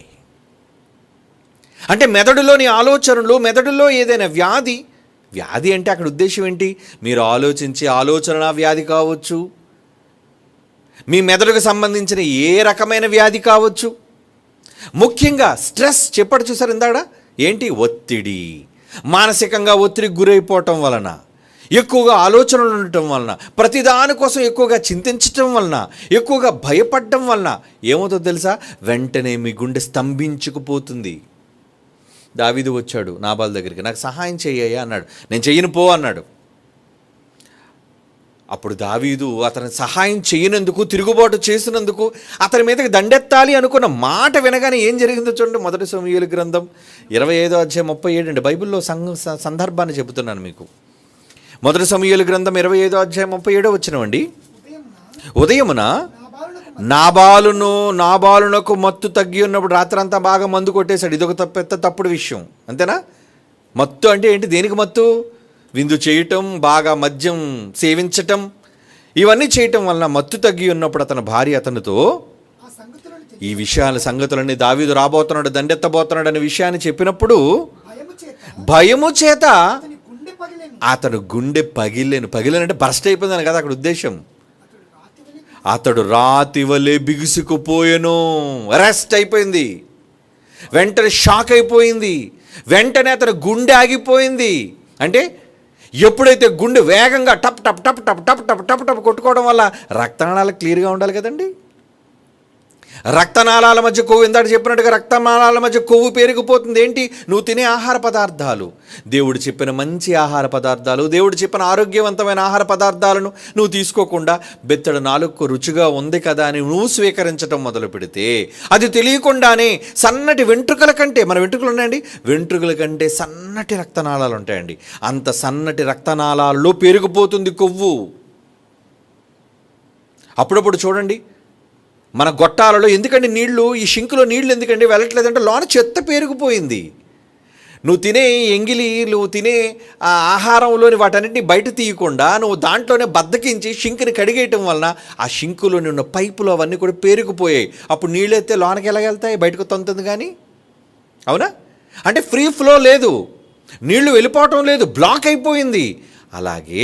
అంటే మెదడులోని ఆలోచనలు, మెదడులో ఏదైనా వ్యాధి అంటే అక్కడ ఉద్దేశం ఏంటి? మీరు ఆలోచించే ఆలోచన వ్యాధి కావచ్చు, మీ మెదడుకు సంబంధించిన ఏ రకమైన వ్యాధి కావచ్చు. ముఖ్యంగా స్ట్రెస్ చెప్పాడు చూసారు ఇందాడ, ఏంటి? ఒత్తిడి. మానసికంగా ఒత్తిడికి గురైపోవటం వలన, ఎక్కువగా ఆలోచనలు ఉండటం వలన, ప్రతిదానికోసం ఎక్కువగా చింతించటం వలన, ఎక్కువగా భయపడటం వలన ఏమవుతుందో తెలుసా? వెంటనే మీ గుండె స్తంభించుకుపోతుంది. దావీదు వచ్చాడు నాబాలు దగ్గరికి, నాకు సహాయం చెయ్యయ్యా అన్నాడు. నేను చెయ్యను పో అన్నాడు. అప్పుడు దావీదు అతని సహాయం చేయనందుకు, తిరుగుబాటు చేసినందుకు, అతని మీదకి దండెత్తాలి అనుకున్న మాట వినగానే ఏం జరిగిందో చూడండి. 1 సమూయేలు గ్రంథం 25:37 బైబిల్లో సందర్భాన్ని చెబుతున్నాను మీకు. 1 సమూయేలు గ్రంథం 25:37 వచ్చినవండి. ఉదయమున నాబాలునకు మత్తు తగ్గి ఉన్నప్పుడు రాత్రంతా బాగా మందు కొట్టేశాడు. ఇదొక పెద్ద తప్పుడు విషయం, అంతేనా? మత్తు అంటే ఏంటి? దేనికి మత్తు? విందు చేయటం, బాగా మద్యం సేవించటం, ఇవన్నీ చేయటం వలన మత్తు తగ్గి ఉన్నప్పుడు అతని భార్య అతనితో ఈ సంగతులన్నీ దావీదు రాబోతున్నాడు, దండెత్తబోతున్నాడు అనే విషయాన్ని చెప్పినప్పుడు భయము చేత అతడు గుండె పగిలేనంటే బర్స్ట్ అయిపోయిందని కదా అక్కడ ఉద్దేశం. అతడు రాతి వలె బిగుసుకుపోయెను. అరెస్ట్ అయిపోయింది, వెంటనే షాక్ అయిపోయింది, వెంటనే అతని గుండె ఆగిపోయింది. అంటే ఎప్పుడైతే గుండె వేగంగా టప్ టప్ టప్ టప్ టప్ టప్ టప్ టప్ కొట్టుకోవడం వల్ల రక్తనాళాలు క్లియర్గా ఉండాలి కదండి. రక్తనాళాల మధ్య కొవ్వు, ఇందాక చెప్పినట్టుగా రక్తనాళాల మధ్య కొవ్వు పెరిగిపోతుంది. ఏంటి? నువ్వు తినే ఆహార పదార్థాలు, దేవుడు చెప్పిన మంచి ఆహార పదార్థాలు, దేవుడు చెప్పిన ఆరోగ్యవంతమైన ఆహార పదార్థాలను నువ్వు తీసుకోకుండా బెత్తడు నాలుగు రుచిగా ఉంది కదా అని నువ్వు స్వీకరించడం మొదలు పెడితే, అది తెలియకుండానే సన్నటి వెంట్రుకల కంటే, మన వెంట్రుకలు ఉన్నాయండి, వెంట్రుకల కంటే సన్నటి రక్తనాళాలు ఉంటాయండి. అంత సన్నటి రక్తనాళాల్లో పెరిగిపోతుంది కొవ్వు. అప్పుడప్పుడు చూడండి మన గొట్టాలలో ఎందుకండి నీళ్లు, ఈ షింకులో నీళ్లు ఎందుకండి వెళ్ళట్లేదంటే లోన చెత్త పేరుకుపోయింది. నువ్వు తినే ఎంగిలి, నువ్వు తినే ఆహారంలోని వాటన్నిటిని బయట తీయకుండా నువ్వు దాంట్లోనే బద్దకించి షింకుని కడిగేయటం వలన ఆ షింకులోని ఉన్న పైపులు అవన్నీ కూడా పేరుకుపోయాయి. అప్పుడు నీళ్ళు అయితే లోనకి ఎలా వెళ్తాయి? బయటకు తొంతుంది కానీ, అవునా? అంటే ఫ్రీ ఫ్లో లేదు, నీళ్లు వెళ్ళిపోవటం లేదు, బ్లాక్ అయిపోయింది. అలాగే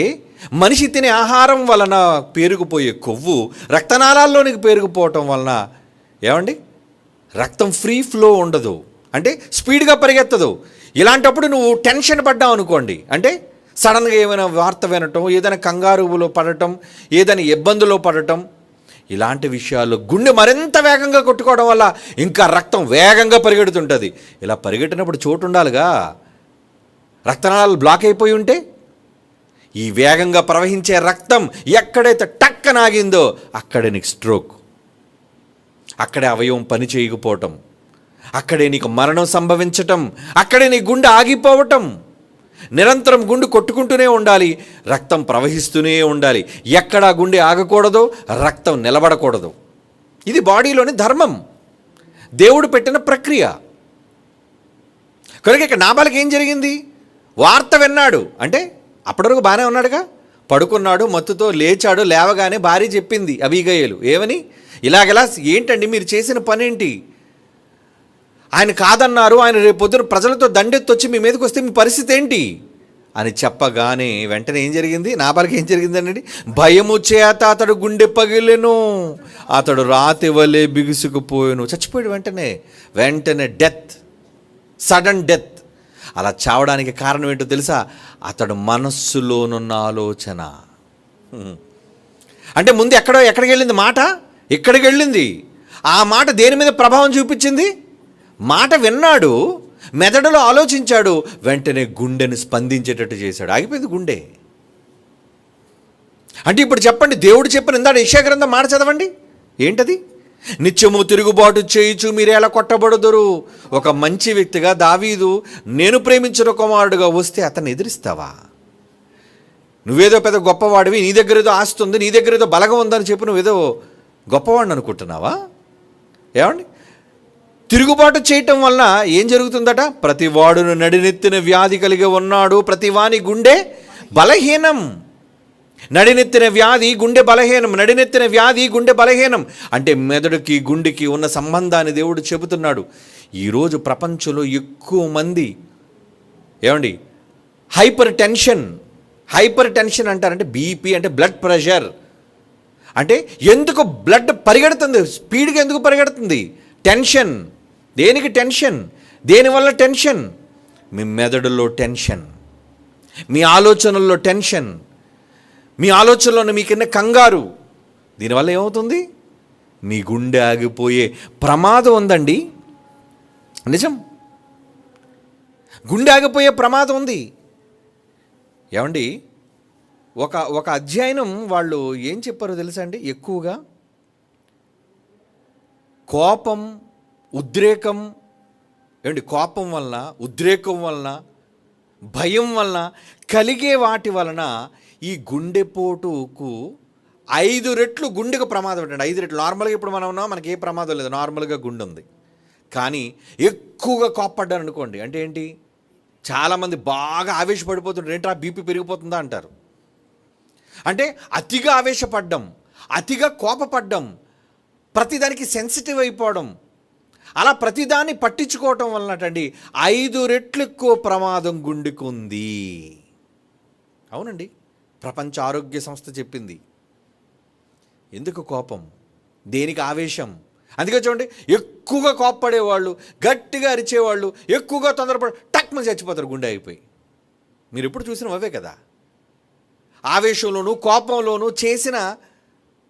మనిషి తినే ఆహారం వలన పేరుకుపోయే కొవ్వు రక్తనాళాల్లోనికి పేరుకుపోవటం వలన ఏమండి రక్తం ఫ్రీ ఫ్లో ఉండదు, అంటే స్పీడ్గా పరిగెత్తదు. ఇలాంటప్పుడు నువ్వు టెన్షన్ పడ్డావు అనుకోండి, అంటే సడన్గా ఏమైనా వార్త వినటం, ఏదైనా కంగారులో పడటం, ఏదైనా ఇబ్బందులో పడటం, ఇలాంటి విషయాల్లో గుండె మరింత వేగంగా కొట్టుకోవడం వల్ల ఇంకా రక్తం వేగంగా పరిగెడుతుంటుంది. ఇలా పరిగెట్టినప్పుడు చోటు ఉండాలిగా. రక్తనాళాలు బ్లాక్ అయిపోయి ఉంటే ఈ వేగంగా ప్రవహించే రక్తం ఎక్కడైతే టక్కనాగిందో అక్కడే నీకు స్ట్రోక్, అక్కడే అవయవం పని చేయకపోవటం, అక్కడే నీకు మరణం సంభవించటం, అక్కడే నీ గుండె ఆగిపోవటం. నిరంతరం గుండె కొట్టుకుంటూనే ఉండాలి, రక్తం ప్రవహిస్తూనే ఉండాలి. ఎక్కడా గుండె ఆగకూడదు, రక్తం నిలబడకూడదు. ఇది బాడీలోని ధర్మం, దేవుడు పెట్టిన ప్రక్రియ. కనుక ఇక్కడ నాబాలుకి ఏం జరిగింది? వార్త విన్నాడు, అంటే అప్పటివరకు బాగానే ఉన్నాడుగా, పడుకున్నాడు, మత్తుతో లేచాడు. లేవగానే భార్య చెప్పింది అబీగయలు, ఏమని? ఇలాగెలా ఏంటండి మీరు చేసిన పని ఏంటి? ఆయన కాదన్నారు, ఆయన రేపు పొద్దున ప్రజలతో దండెత్తొచ్చి మీ మీదకి వస్తే మీ పరిస్థితి ఏంటి అని చెప్పగానే వెంటనే ఏం జరిగింది? నాబాలుకి ఏం జరిగిందండి? భయము చేత అతడు గుండె పగిలెను, అతడు రాతి వలె బిగుసుకుపోయాను, చచ్చిపోయాడు. వెంటనే డెత్, సడన్ డెత్. అలా చావడానికి కారణం ఏంటో తెలుసా? అతడు మనస్సులోనున్న ఆలోచన. అంటే ముందు ఎక్కడికి వెళ్ళింది మాట? ఇక్కడికి వెళ్ళింది. ఆ మాట దేని మీద ప్రభావం చూపించింది? మాట విన్నాడు, మెదడులో ఆలోచించాడు, వెంటనే గుండెను స్పందించేటట్టు చేశాడు. ఆగిపోయింది గుండె. అంటే ఇప్పుడు చెప్పండి, దేవుడు చెప్పిన ఇందాక యెషయా గ్రంథం మాట చదవండి, ఏంటది? నిత్యము తిరుగుబాటు చేయుచు మీరేలా కొట్టబడుదురు. ఒక మంచి వ్యక్తిగా దావీదు నేను ప్రేమించిన కుమారుడుగా వస్తే అతన్ని ఎదిరిస్తావా? నువ్వేదో పెద్ద గొప్పవాడివి, నీ దగ్గర ఏదో ఆస్తి ఉంది, నీ దగ్గర ఏదో బలగం ఉందని చెప్పి నువ్వేదో గొప్పవాడిని అనుకుంటున్నావా? ఏమండి, తిరుగుబాటు చేయటం వలన ఏం జరుగుతుందట? ప్రతి వాడును నడినెత్తిన వ్యాధి కలిగి ఉన్నాడు, ప్రతి వాని గుండె బలహీనం. నడినెత్తిన వ్యాధి గుండె బలహీనం, నడినెత్తిన వ్యాధి గుండె బలహీనం అంటే మెదడుకి గుండెకి ఉన్న సంబంధాన్ని దేవుడు చెబుతున్నాడు. ఈరోజు ప్రపంచంలో ఎక్కువ మంది ఏమండి హైపర్ టెన్షన్ అంటారంటే బీపీ అంటే బ్లడ్ ప్రెషర్. అంటే ఎందుకు బ్లడ్ పరిగెడుతుంది, స్పీడ్గా ఎందుకు పరిగెడుతుంది? టెన్షన్. దేనికి టెన్షన్? దేనివల్ల టెన్షన్? మీ మెదడులో టెన్షన్, మీ ఆలోచనల్లో టెన్షన్, మీ ఆలోచనలోనే మీకున్న కంగారు. దీనివల్ల ఏమవుతుంది? మీ గుండె ఆగిపోయే ప్రమాదం ఉందండి. నిజం, గుండె ఆగిపోయే ప్రమాదం ఉంది. ఏమండి, ఒక అధ్యయనం వాళ్ళు ఏం చెప్పారో తెలుసా అండి? ఎక్కువగా కోపం, ఉద్రేకం, ఏమండి కోపం వలన, ఉద్రేకం వలన, భయం వలన కలిగే వాటి వలన ఈ గుండెపోటుకు 5 రెట్లు గుండెకు ప్రమాదం అండి. 5 రెట్లు. నార్మల్గా ఇప్పుడు మనం ఉన్నాం, మనకి ఏ ప్రమాదం లేదు, నార్మల్గా గుండె ఉంది. కానీ ఎక్కువగా కోప్పడ్డారు అనుకోండి, అంటే ఏంటి? చాలామంది బాగా ఆవేశపడిపోతుంటారు. ఏంట్రా బీపీ పెరిగిపోతుందా అంటారు. అంటే అతిగా ఆవేశపడ్డం, అతిగా కోపపడ్డం, ప్రతిదానికి సెన్సిటివ్ అయిపోవడం, అలా ప్రతిదాన్ని పట్టించుకోవటం వలనటండి 5 రెట్లు ఎక్కువ ప్రమాదం గుండెకు ఉంది. అవునండి, ప్రపంచ ఆరోగ్య సంస్థ చెప్పింది. ఎందుకు కోపం, దేనికి ఆవేశం? అందుకే చూడండి, ఎక్కువగా కోప్పడేవాళ్ళు, గట్టిగా అరిచేవాళ్ళు, ఎక్కువగా తొందరపడి టక్మని చచ్చిపోతారు గుండె అయిపోయి. మీరు ఎప్పుడు చూసినవి అవే కదా. ఆవేశంలోనూ కోపంలోనూ చేసిన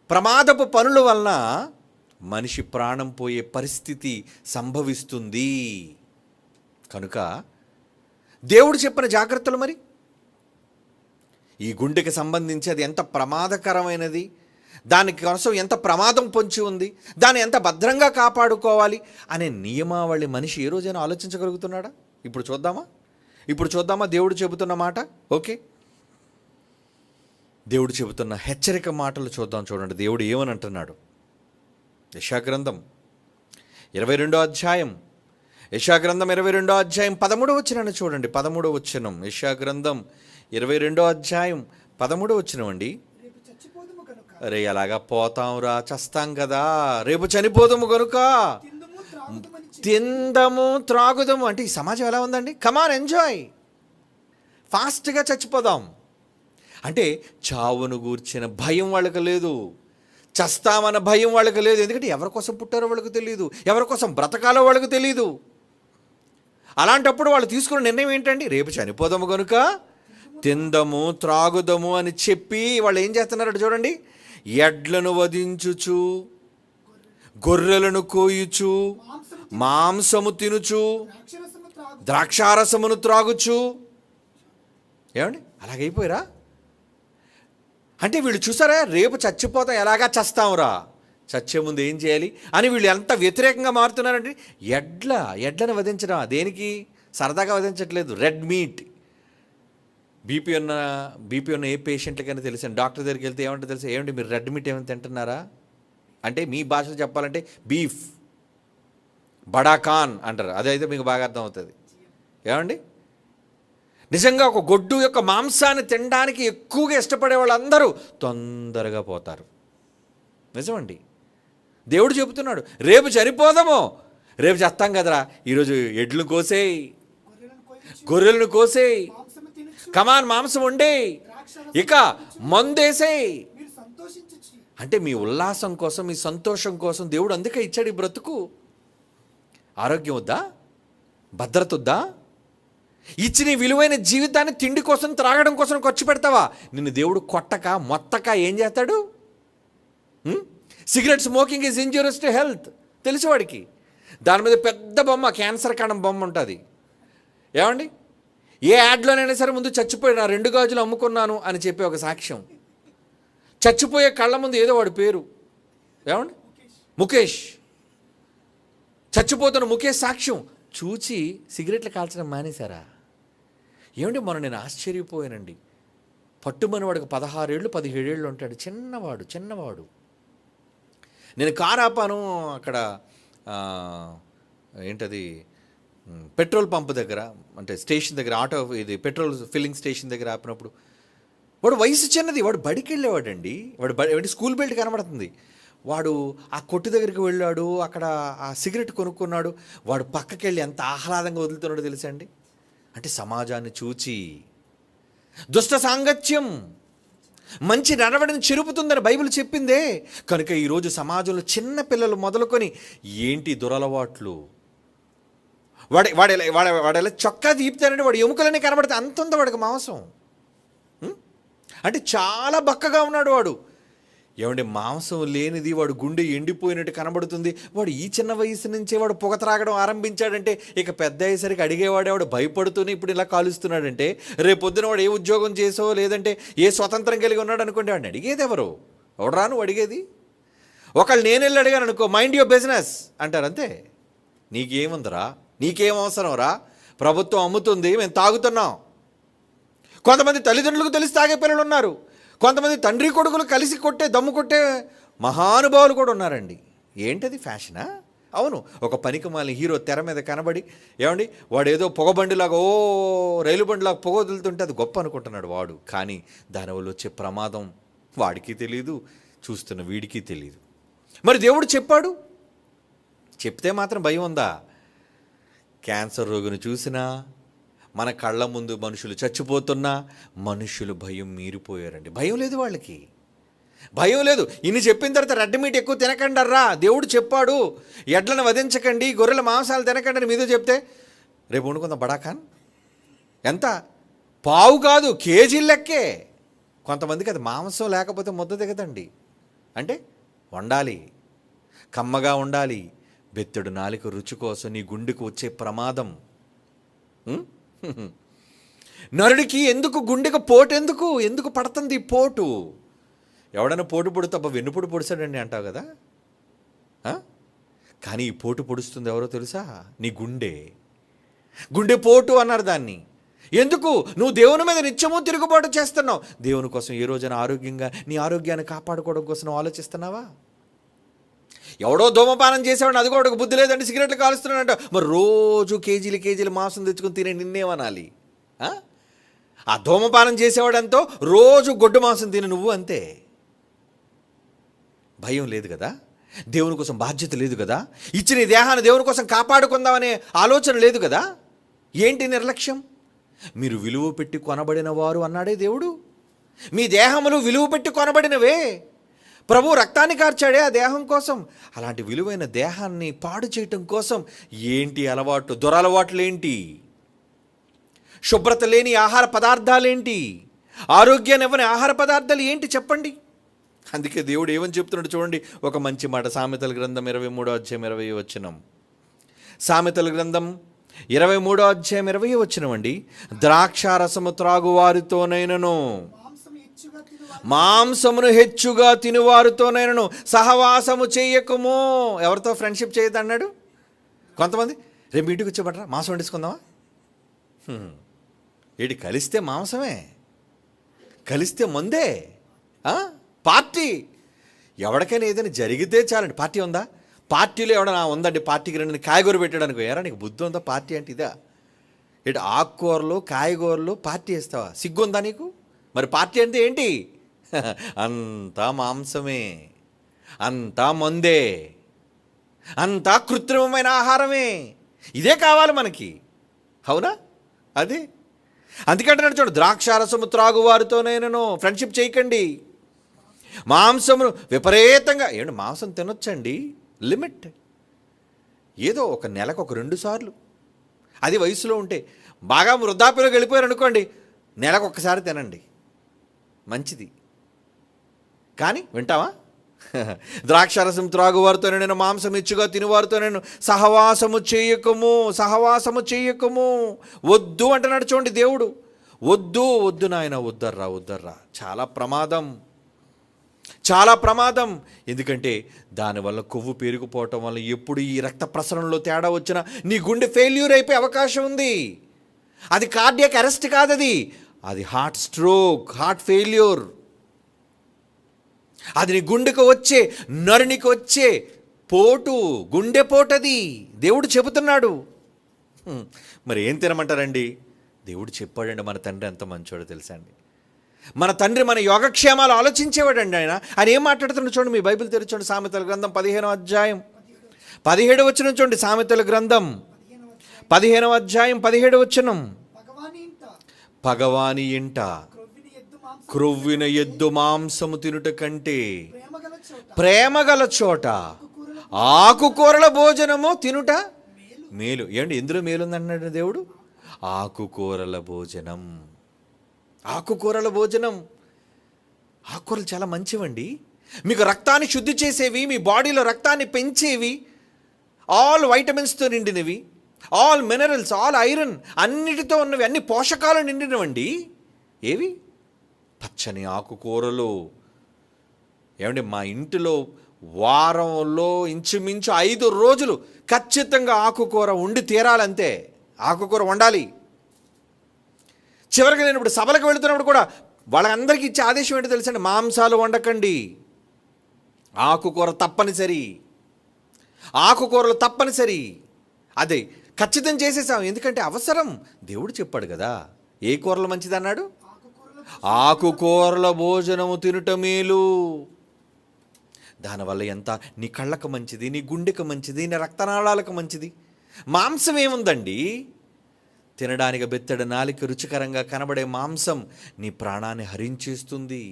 ప్రమాదపు పనుల వలన మనిషి ప్రాణం పోయే పరిస్థితి సంభవిస్తుంది. కనుక దేవుడు చెప్పిన జాగ్రత్తలు మరి ఈ గుండెకి సంబంధించి అది ఎంత ప్రమాదకరమైనది, దానికి కోసం ఎంత ప్రమాదం పొంచి ఉంది, దాన్ని ఎంత భద్రంగా కాపాడుకోవాలి అనే నియమావళి మనిషి ఏ రోజైనా ఆలోచించగలుగుతున్నాడా? ఇప్పుడు చూద్దామా దేవుడు చెబుతున్న మాట. ఓకే, దేవుడు చెబుతున్న హెచ్చరిక మాటలు చూడండి. దేవుడు ఏమని అంటున్నాడు? యెషయాగ్రంథం 22వ అధ్యాయం, 13వ వచనాన్ని చూడండి. 13వ వచనం, యెషయాగ్రంథం 22వ అధ్యాయం 13వ వచనం అండి. అరే ఎలాగా పోతాంరా, చస్తాం కదా, రేపు చనిపోదాము కనుక తిందము త్రాగుదాము. అంటే ఈ సమాజం ఎలా ఉందండి? కమాన్ ఎంజాయ్, ఫాస్ట్గా చచ్చిపోదాం. అంటే చావును గూర్చిన భయం వాళ్ళకి లేదు, చస్తామన్న భయం వాళ్ళకి లేదు. ఎందుకంటే ఎవరి కోసం పుట్టారో వాళ్ళకి తెలియదు, ఎవరి కోసం బ్రతకాలో వాళ్ళకి తెలియదు. అలాంటప్పుడు వాళ్ళు తీసుకున్న నిర్ణయం ఏంటండి? రేపు చనిపోదాము కనుక తిందము త్రాగుదము అని చెప్పి వాళ్ళు ఏం చేస్తున్నారట చూడండి. ఎడ్లను వధించుచు, గొర్రెలను కోయుచు, మాంసము తినుచు, ద్రాక్షారసమును త్రాగుచు. ఏమండి అలాగైపోయారా? అంటే వీళ్ళు చూసారా, రేపు చచ్చిపోతాం, ఎలాగా చస్తాంరా, చచ్చే ముందు ఏం చేయాలి అని వీళ్ళు ఎంత వ్యతిరేకంగా మారుతున్నారంటే. ఎడ్లను వధించడం దేనికి? సరదాగా వధించట్లేదు. Red meat. బీపీ ఉన్న ఏ పేషెంట్లకైనా తెలుసు, డాక్టర్ దగ్గరికి వెళ్తే ఏమంటే తెలుసు, ఏమంటే మీరు రెడ్ మీట్ ఏమైనా తింటున్నారా అంటే, మీ భాషలో చెప్పాలంటే బీఫ్ బడాకాన్ అంటారు. అదైతే మీకు బాగా అర్థం అవుతుంది. ఏమండి నిజంగా ఒక గొడ్డు యొక్క మాంసాన్ని తినడానికి ఎక్కువగా ఇష్టపడే వాళ్ళందరూ తొందరగా పోతారు. నిజమండి, దేవుడు చెబుతున్నాడు రేపు చనిపోదాము, రేపు చేస్తాం కదరా, ఈరోజు ఎడ్లు కోసేయి, గొర్రెలను కోసేయి, కమాన్ మాంసం వండే, ఇక మందేసేయి. అంటే మీ ఉల్లాసం కోసం, మీ సంతోషం కోసం దేవుడు అందుకే ఇచ్చాడు ఈ బ్రతుకు. ఆరోగ్యం వద్దా? భద్రత వద్దా? ఇచ్చిన విలువైన జీవితాన్ని తిండి కోసం, త్రాగడం కోసం ఖర్చు పెడతావా? నిన్ను దేవుడు కొట్టక మొత్తక ఏం చేస్తాడు? Cigarette smoking is injurious to health తెలుసు వాడికి. దాని మీద పెద్ద బొమ్మ, క్యాన్సర్ కారణం బొమ్మ ఉంటుంది. ఏమండి ఏ యాడ్లోనైనా సరే ముందు చచ్చిపోయిన 2 గాజులు అమ్ముకున్నాను అని చెప్పి ఒక సాక్ష్యం, చచ్చిపోయే కళ్ళ ముందు ఏదో వాడి పేరు. ఏమండి ముఖేష్, చచ్చిపోతున్న ముఖేష్ సాక్ష్యం చూచి సిగరెట్లు కాల్చడం మానేశారా? ఏమంటే మొన్న నేను ఆశ్చర్యపోయానండి. పట్టుమని వాడికి 16 ఏళ్ళు 17 ఏళ్ళు ఉంటాడు, చిన్నవాడు. నేను కారు ఆపాను అక్కడ, ఏంటది, పెట్రోల్ పంప్ దగ్గర, అంటే స్టేషన్ దగ్గర, ఇది పెట్రోల్ ఫిల్లింగ్ స్టేషన్ దగ్గర ఆపినప్పుడు వాడు వయసు చిన్నది, వాడు బడికి వెళ్ళేవాడండి. వాడు స్కూల్ బెల్ట్ కనబడుతుంది. వాడు ఆ కొట్టు దగ్గరికి వెళ్ళాడు, అక్కడ ఆ సిగరెట్ కొనుక్కున్నాడు. వాడు పక్కకి వెళ్ళి ఎంత ఆహ్లాదంగా వదులుతున్నాడో తెలుసా అండి. అంటే సమాజాన్ని చూచి దుష్ట సాంగత్యం మంచి నడవడిని చెరుపుతుందని బైబిల్ చెప్పిందే. కనుక ఈరోజు సమాజంలో చిన్న పిల్లలు మొదలుకొని ఏంటి దురలవాట్లు, వాడు ఎలా చొక్కా తీపుతానంటే వాడు ఎముకలనే కనబడితే అంత ఉందా వాడికి మాంసం. అంటే చాలా బక్కగా ఉన్నాడు వాడు. ఏమంటే మాంసం లేనిది వాడు గుండె ఎండిపోయినట్టు కనబడుతుంది. వాడు ఈ చిన్న వయసు నుంచే వాడు పొగ త్రాగడం ఆరంభించాడంటే ఇక పెద్ద అయ్యేసరికి అడిగేవాడు బయపడుతూనే ఇప్పుడు ఇలా కాలుస్తున్నాడంటే రేపొద్దున వాడు ఏ ఉద్యోగం చేసో లేదంటే ఏ స్వతంత్రం కలిగి ఉన్నాడు అనుకోండి, వాడిని అడిగేది ఎవరు? ఎవడరా నువ్వు అడిగేది? ఒకళ్ళు నేను వెళ్ళి అడిగాను అనుకో, మైండ్ యువర్ బిజినెస్ అంటారు. అంతే. నీకేముందిరా, నీకేం అవసరం రా, ప్రభుత్వం అమ్ముతుంది, మేము తాగుతున్నాం. కొంతమంది తల్లిదండ్రులకు తెలిసి తాగే పిల్లలు ఉన్నారు. కొంతమంది తండ్రి కొడుకులు కలిసి దమ్ము కొట్టే మహానుభావులు కూడా ఉన్నారండి. ఏంటది, ఫ్యాషనా? అవును. ఒక పనికిమాలిన హీరో తెర మీద కనబడి ఏమండి వాడు ఏదో పొగబండిలాగా రైలు బండిలాగా పొగ వదులుతుంటే అది గొప్ప అనుకుంటున్నాడు వాడు. కానీ దానివల్ల వచ్చే ప్రమాదం వాడికి తెలియదు, చూస్తున్న వీడికి తెలియదు. మరి దేవుడు చెప్పాడు, చెప్తే మాత్రం భయం ఉందా? క్యాన్సర్ రోగిని చూసినా, మన కళ్ళ ముందు మనుషులు చచ్చిపోతున్నా మనుషులు భయం మీరిపోయారండి. భయం లేదు వాళ్ళకి, భయం లేదు. ఇన్ని చెప్పిన తర్వాత రెడ్ మీట్ ఎక్కువ తినకండి అర్రా, దేవుడు చెప్పాడు, ఎడ్లను వధించకండి, గొర్రెల మాంసాలు తినకండి అని మీదో చెప్తే రేపు వండుకుందాం బడాఖాన్. ఎంత? పావు కాదు, కేజీలు లెక్కే. కొంతమందికి అది మాంసం లేకపోతే ముద్ద దిగదండి. అంటే వండాలి, కమ్మగా ఉండాలి. బెత్తడు నాలుక రుచి కోసం నీ గుండెకు వచ్చే ప్రమాదం. నరుడికి ఎందుకు గుండెకు పోటు, ఎందుకు పడుతుంది పోటు? ఎవడన్నా పోటు పొడుతప్ప వెన్నుపోటు పొడిచాడండి అంటావు కదా. కానీ ఈ పోటు పొడుస్తుంది ఎవరో తెలుసా? నీ గుండె పోటు అన్నారు దాన్ని. ఎందుకు? నువ్వు దేవుని మీద నిత్యము తిరుగుబాటు చేస్తున్నావు. దేవుని కోసం ఏ రోజైనా ఆరోగ్యంగా నీ ఆరోగ్యాన్ని కాపాడుకోవడం కోసం ఆలోచిస్తున్నావా? ఎవడో ధూమపానం చేసేవాడిని, అది కూడా ఒక బుద్ధి లేదండి, సిగరెట్లు కాలుస్తున్నాడంట. మరి రోజు కేజీలు మాంసం తెచ్చుకుని తినే నిన్నేమనాలి? ఆ ధూమపానం చేసేవాడంతో రోజు గొడ్డు మాంసం తిని నువ్వు అంతే. భయం లేదు కదా, దేవుని కోసం బాధ్యత లేదు కదా, ఇచ్చిన ఈ దేహాన్ని దేవుని కోసం కాపాడుకుందామనే ఆలోచన లేదు కదా. ఏంటి నిర్లక్ష్యం? మీరు విలువ పెట్టి కొనబడిన వారు అన్నాడే దేవుడు. మీ దేహములు విలువ పెట్టి కొనబడినవే. ప్రభు రక్తాన్ని కార్చాడే ఆ దేహం కోసం. అలాంటి విలువైన దేహాన్ని పాడు చేయటం కోసం ఏంటి అలవాటు, దురలవాట్లేంటి, శుభ్రత లేని ఆహార పదార్థాలేంటి, ఆరోగ్యాన్ని ఇవ్వని ఆహార పదార్థాలు ఏంటి చెప్పండి. అందుకే దేవుడు ఏమని చెప్తున్నాడు చూడండి, ఒక మంచి మాట. సామెతల గ్రంథం 23వ అధ్యాయం 20వ వచనం. సామెతల గ్రంథం 23వ అధ్యాయం 20వ వచనం అండి. ద్రాక్షారసము త్రాగువారితోనైనను, మాంసమును హెచ్చుగా తినువారితోనైనను సహవాసము చేయకము. ఎవరితో ఫ్రెండ్షిప్ చేయొద్దు అన్నాడు? కొంతమంది రేపు ఇంటికి వచ్చేబట్రా మాంసం వండించుకుందామా? ఏడి కలిస్తే మాంసమే, కలిస్తే మందే. పార్టీ ఎవరికైనా ఏదైనా జరిగితే చాలండి. పార్టీ ఉందా? పార్టీలో ఎవడన్నా ఉందండి, పార్టీకి రండి కాయగూర పెట్టాడు అనుకో, ఎరా నీకు బుద్ధి ఉందా? పార్టీ అంటే ఇదా? ఇటు ఆకుకూరలు కాయగూరలు పార్టీ వేస్తావా? సిగ్గుందా నీకు? మరి పార్టీ అంటే ఏంటి? అంతా మాంసమే, అంతా మందే, అంతా కృత్రిమమైన ఆహారమే. ఇదే కావాలి మనకి, అవునా? అదే అందుకంటే చూడు, ద్రాక్షారసము త్రాగువారితోనైనను ఫ్రెండ్షిప్ చేయకండి. మాంసమును విపరీతంగా, ఏంటి మాంసం తినొచ్చండి, లిమిట్. ఏదో ఒక నెలకు ఒక 2 సార్లు, అది వయసులో ఉంటే. బాగా వృద్ధాప్యంలోకి వెళ్ళిపోయారు అనుకోండి, నెలకు ఒక్కసారి తినండి, మంచిది. కానీ వింటావా? ద్రాక్షారసం త్రాగువారితో నేను, మాంసం ఇచ్చుగా తినువారితో నేను సహవాసము చేయకము. వద్దు అంటున్నాడు చూడండి దేవుడు. వద్దు నాయన, వద్దర్రా, చాలా ప్రమాదం. చాలా ప్రమాదం. ఎందుకంటే దానివల్ల కొవ్వు పెరిగిపోవటం వల్ల ఎప్పుడు ఈ రక్త ప్రసరణలో తేడా వచ్చినా నీ గుండె ఫెయిల్యూర్ అయిపోయే అవకాశం ఉంది. అది కార్డియాక్ అరెస్ట్ కాదు, అది హార్ట్ స్ట్రోక్, హార్ట్ ఫెయిల్యూర్. అది నీ గుండెకు వచ్చే, నరునికి వచ్చే పోటు, గుండె పోటది. దేవుడు చెబుతున్నాడు. మరి ఏం తినమంటారండి? దేవుడు చెప్పాడండి. మన తండ్రి ఎంత మంచోడో తెలుసా అండి. మన తండ్రి మన యోగక్షేమాలు ఆలోచించేవాడండి. ఆయన ఏం మాట్లాడుతున్నాడు చూడండి. మీ బైబిల్ తెరచండి, సామెతల గ్రంథం 15వ అధ్యాయం 17వ వచనం చూడండి. సామెతల గ్రంథం 15వ అధ్యాయం 17వ వచనం. పగవాని ఇంట క్రొవ్విన ఎద్దు మాంసము తినుట కంటే ప్రేమగల చోట ఆకుకూరల భోజనము తినుట మేలు. ఏమండి ఎందులో మేలుందన్నాడు దేవుడు? ఆకుకూరల భోజనం. ఆకుకూరల భోజనం. ఆకుకూరలు చాలా మంచివండి. మీకు రక్తాన్ని శుద్ధి చేసేవి, మీ బాడీలో రక్తాన్ని పెంచేవి, ఆల్ వైటమిన్స్తో నిండినవి, ఆల్ మినరల్స్, ఆల్ ఐరన్, అన్నిటితో ఉన్నవి, అన్ని పోషకాలు నిండినవండి. ఏవి? పచ్చని ఆకుకూరలు. ఏమండి మా ఇంటిలో వారంలో ఇంచుమించు 5 రోజులు ఖచ్చితంగా ఆకుకూర ఉండి తీరాలంతే. ఆకుకూర వండాలి. చివరికి నేను ఇప్పుడు సభలకు వెళుతున్నప్పుడు కూడా వాళ్ళందరికీ ఇచ్చే ఆదేశం ఏంటో తెలుసండి? మాంసాలు వండకండి, ఆకుకూర తప్పనిసరి, ఆకుకూరలు తప్పనిసరి. అదే ఖచ్చితం చేసేసాం. ఎందుకంటే అవసరం. దేవుడు చెప్పాడు కదా. ఏ కూరలు మంచిది అన్నాడు? ఆకుకూరల భోజనము తినుట మేలు. దానివల్ల ఎంత నీ కళ్ళకు మంచిది, నీ గుండెకు మంచిది, నీ రక్తనాళాలకు మంచిది. మాంసం ఏముందండి? తినడానికి బెత్తడి నాలిక రుచికరంగా కనబడే మాంసం నీ ప్రాణాన్ని హరించేస్తుంది.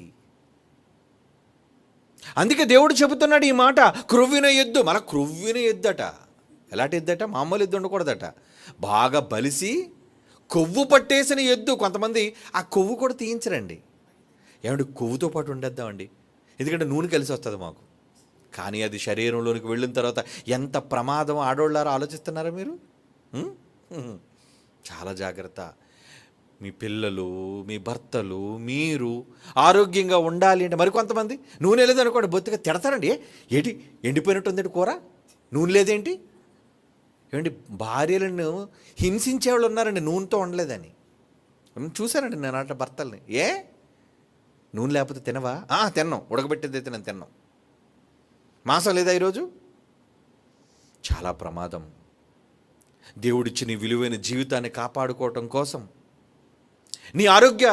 అందుకే దేవుడు చెబుతున్నాడు ఈ మాట. క్రొవ్విన ఎద్దు, మన క్రొవ్విన ఎద్దట. ఎలాంటి ఎద్దట? మామూలు ఎద్దు ఉండకూడదట. బాగా బలిసి కొవ్వు పట్టేసిన ఎద్దు. కొంతమంది ఆ కొవ్వు కూడా తీయించరండి. ఏమంటే కొవ్వుతో పాటు ఉండేద్దామండి, ఎందుకంటే నూనె కలిసి వస్తుంది మాకు. కానీ అది శరీరంలోనికి వెళ్ళిన తర్వాత ఎంత ప్రమాదం. ఆడోళ్ళారా ఆలోచిస్తున్నారా మీరు? చాలా జాగ్రత్త. మీ పిల్లలు, మీ భర్తలు, మీరు ఆరోగ్యంగా ఉండాలి అంటే మరికొంతమంది నూనె లేదనుకోండి బొత్తిగా తిడతారండి. ఏంటి ఎండిపోయినట్టుంది కూర, నూనె లేదేంటి? ఏమండి భార్యలను హింసించేవాళ్ళు ఉన్నారండి నూనెతో ఉండలేదని. చూశానండి నేను అట్లా భర్తల్ని. ఏ నూనె లేకపోతే తినవా? తిన్నాం, ఉడకబెట్టేది అయితే నేను తిన్నాం. మాంసం లేదా ఈరోజు? చాలా ప్రమాదం. దేవుడిచ్చి నీ విలువైన జీవితాన్ని కాపాడుకోవటం కోసం నీ ఆరోగ్య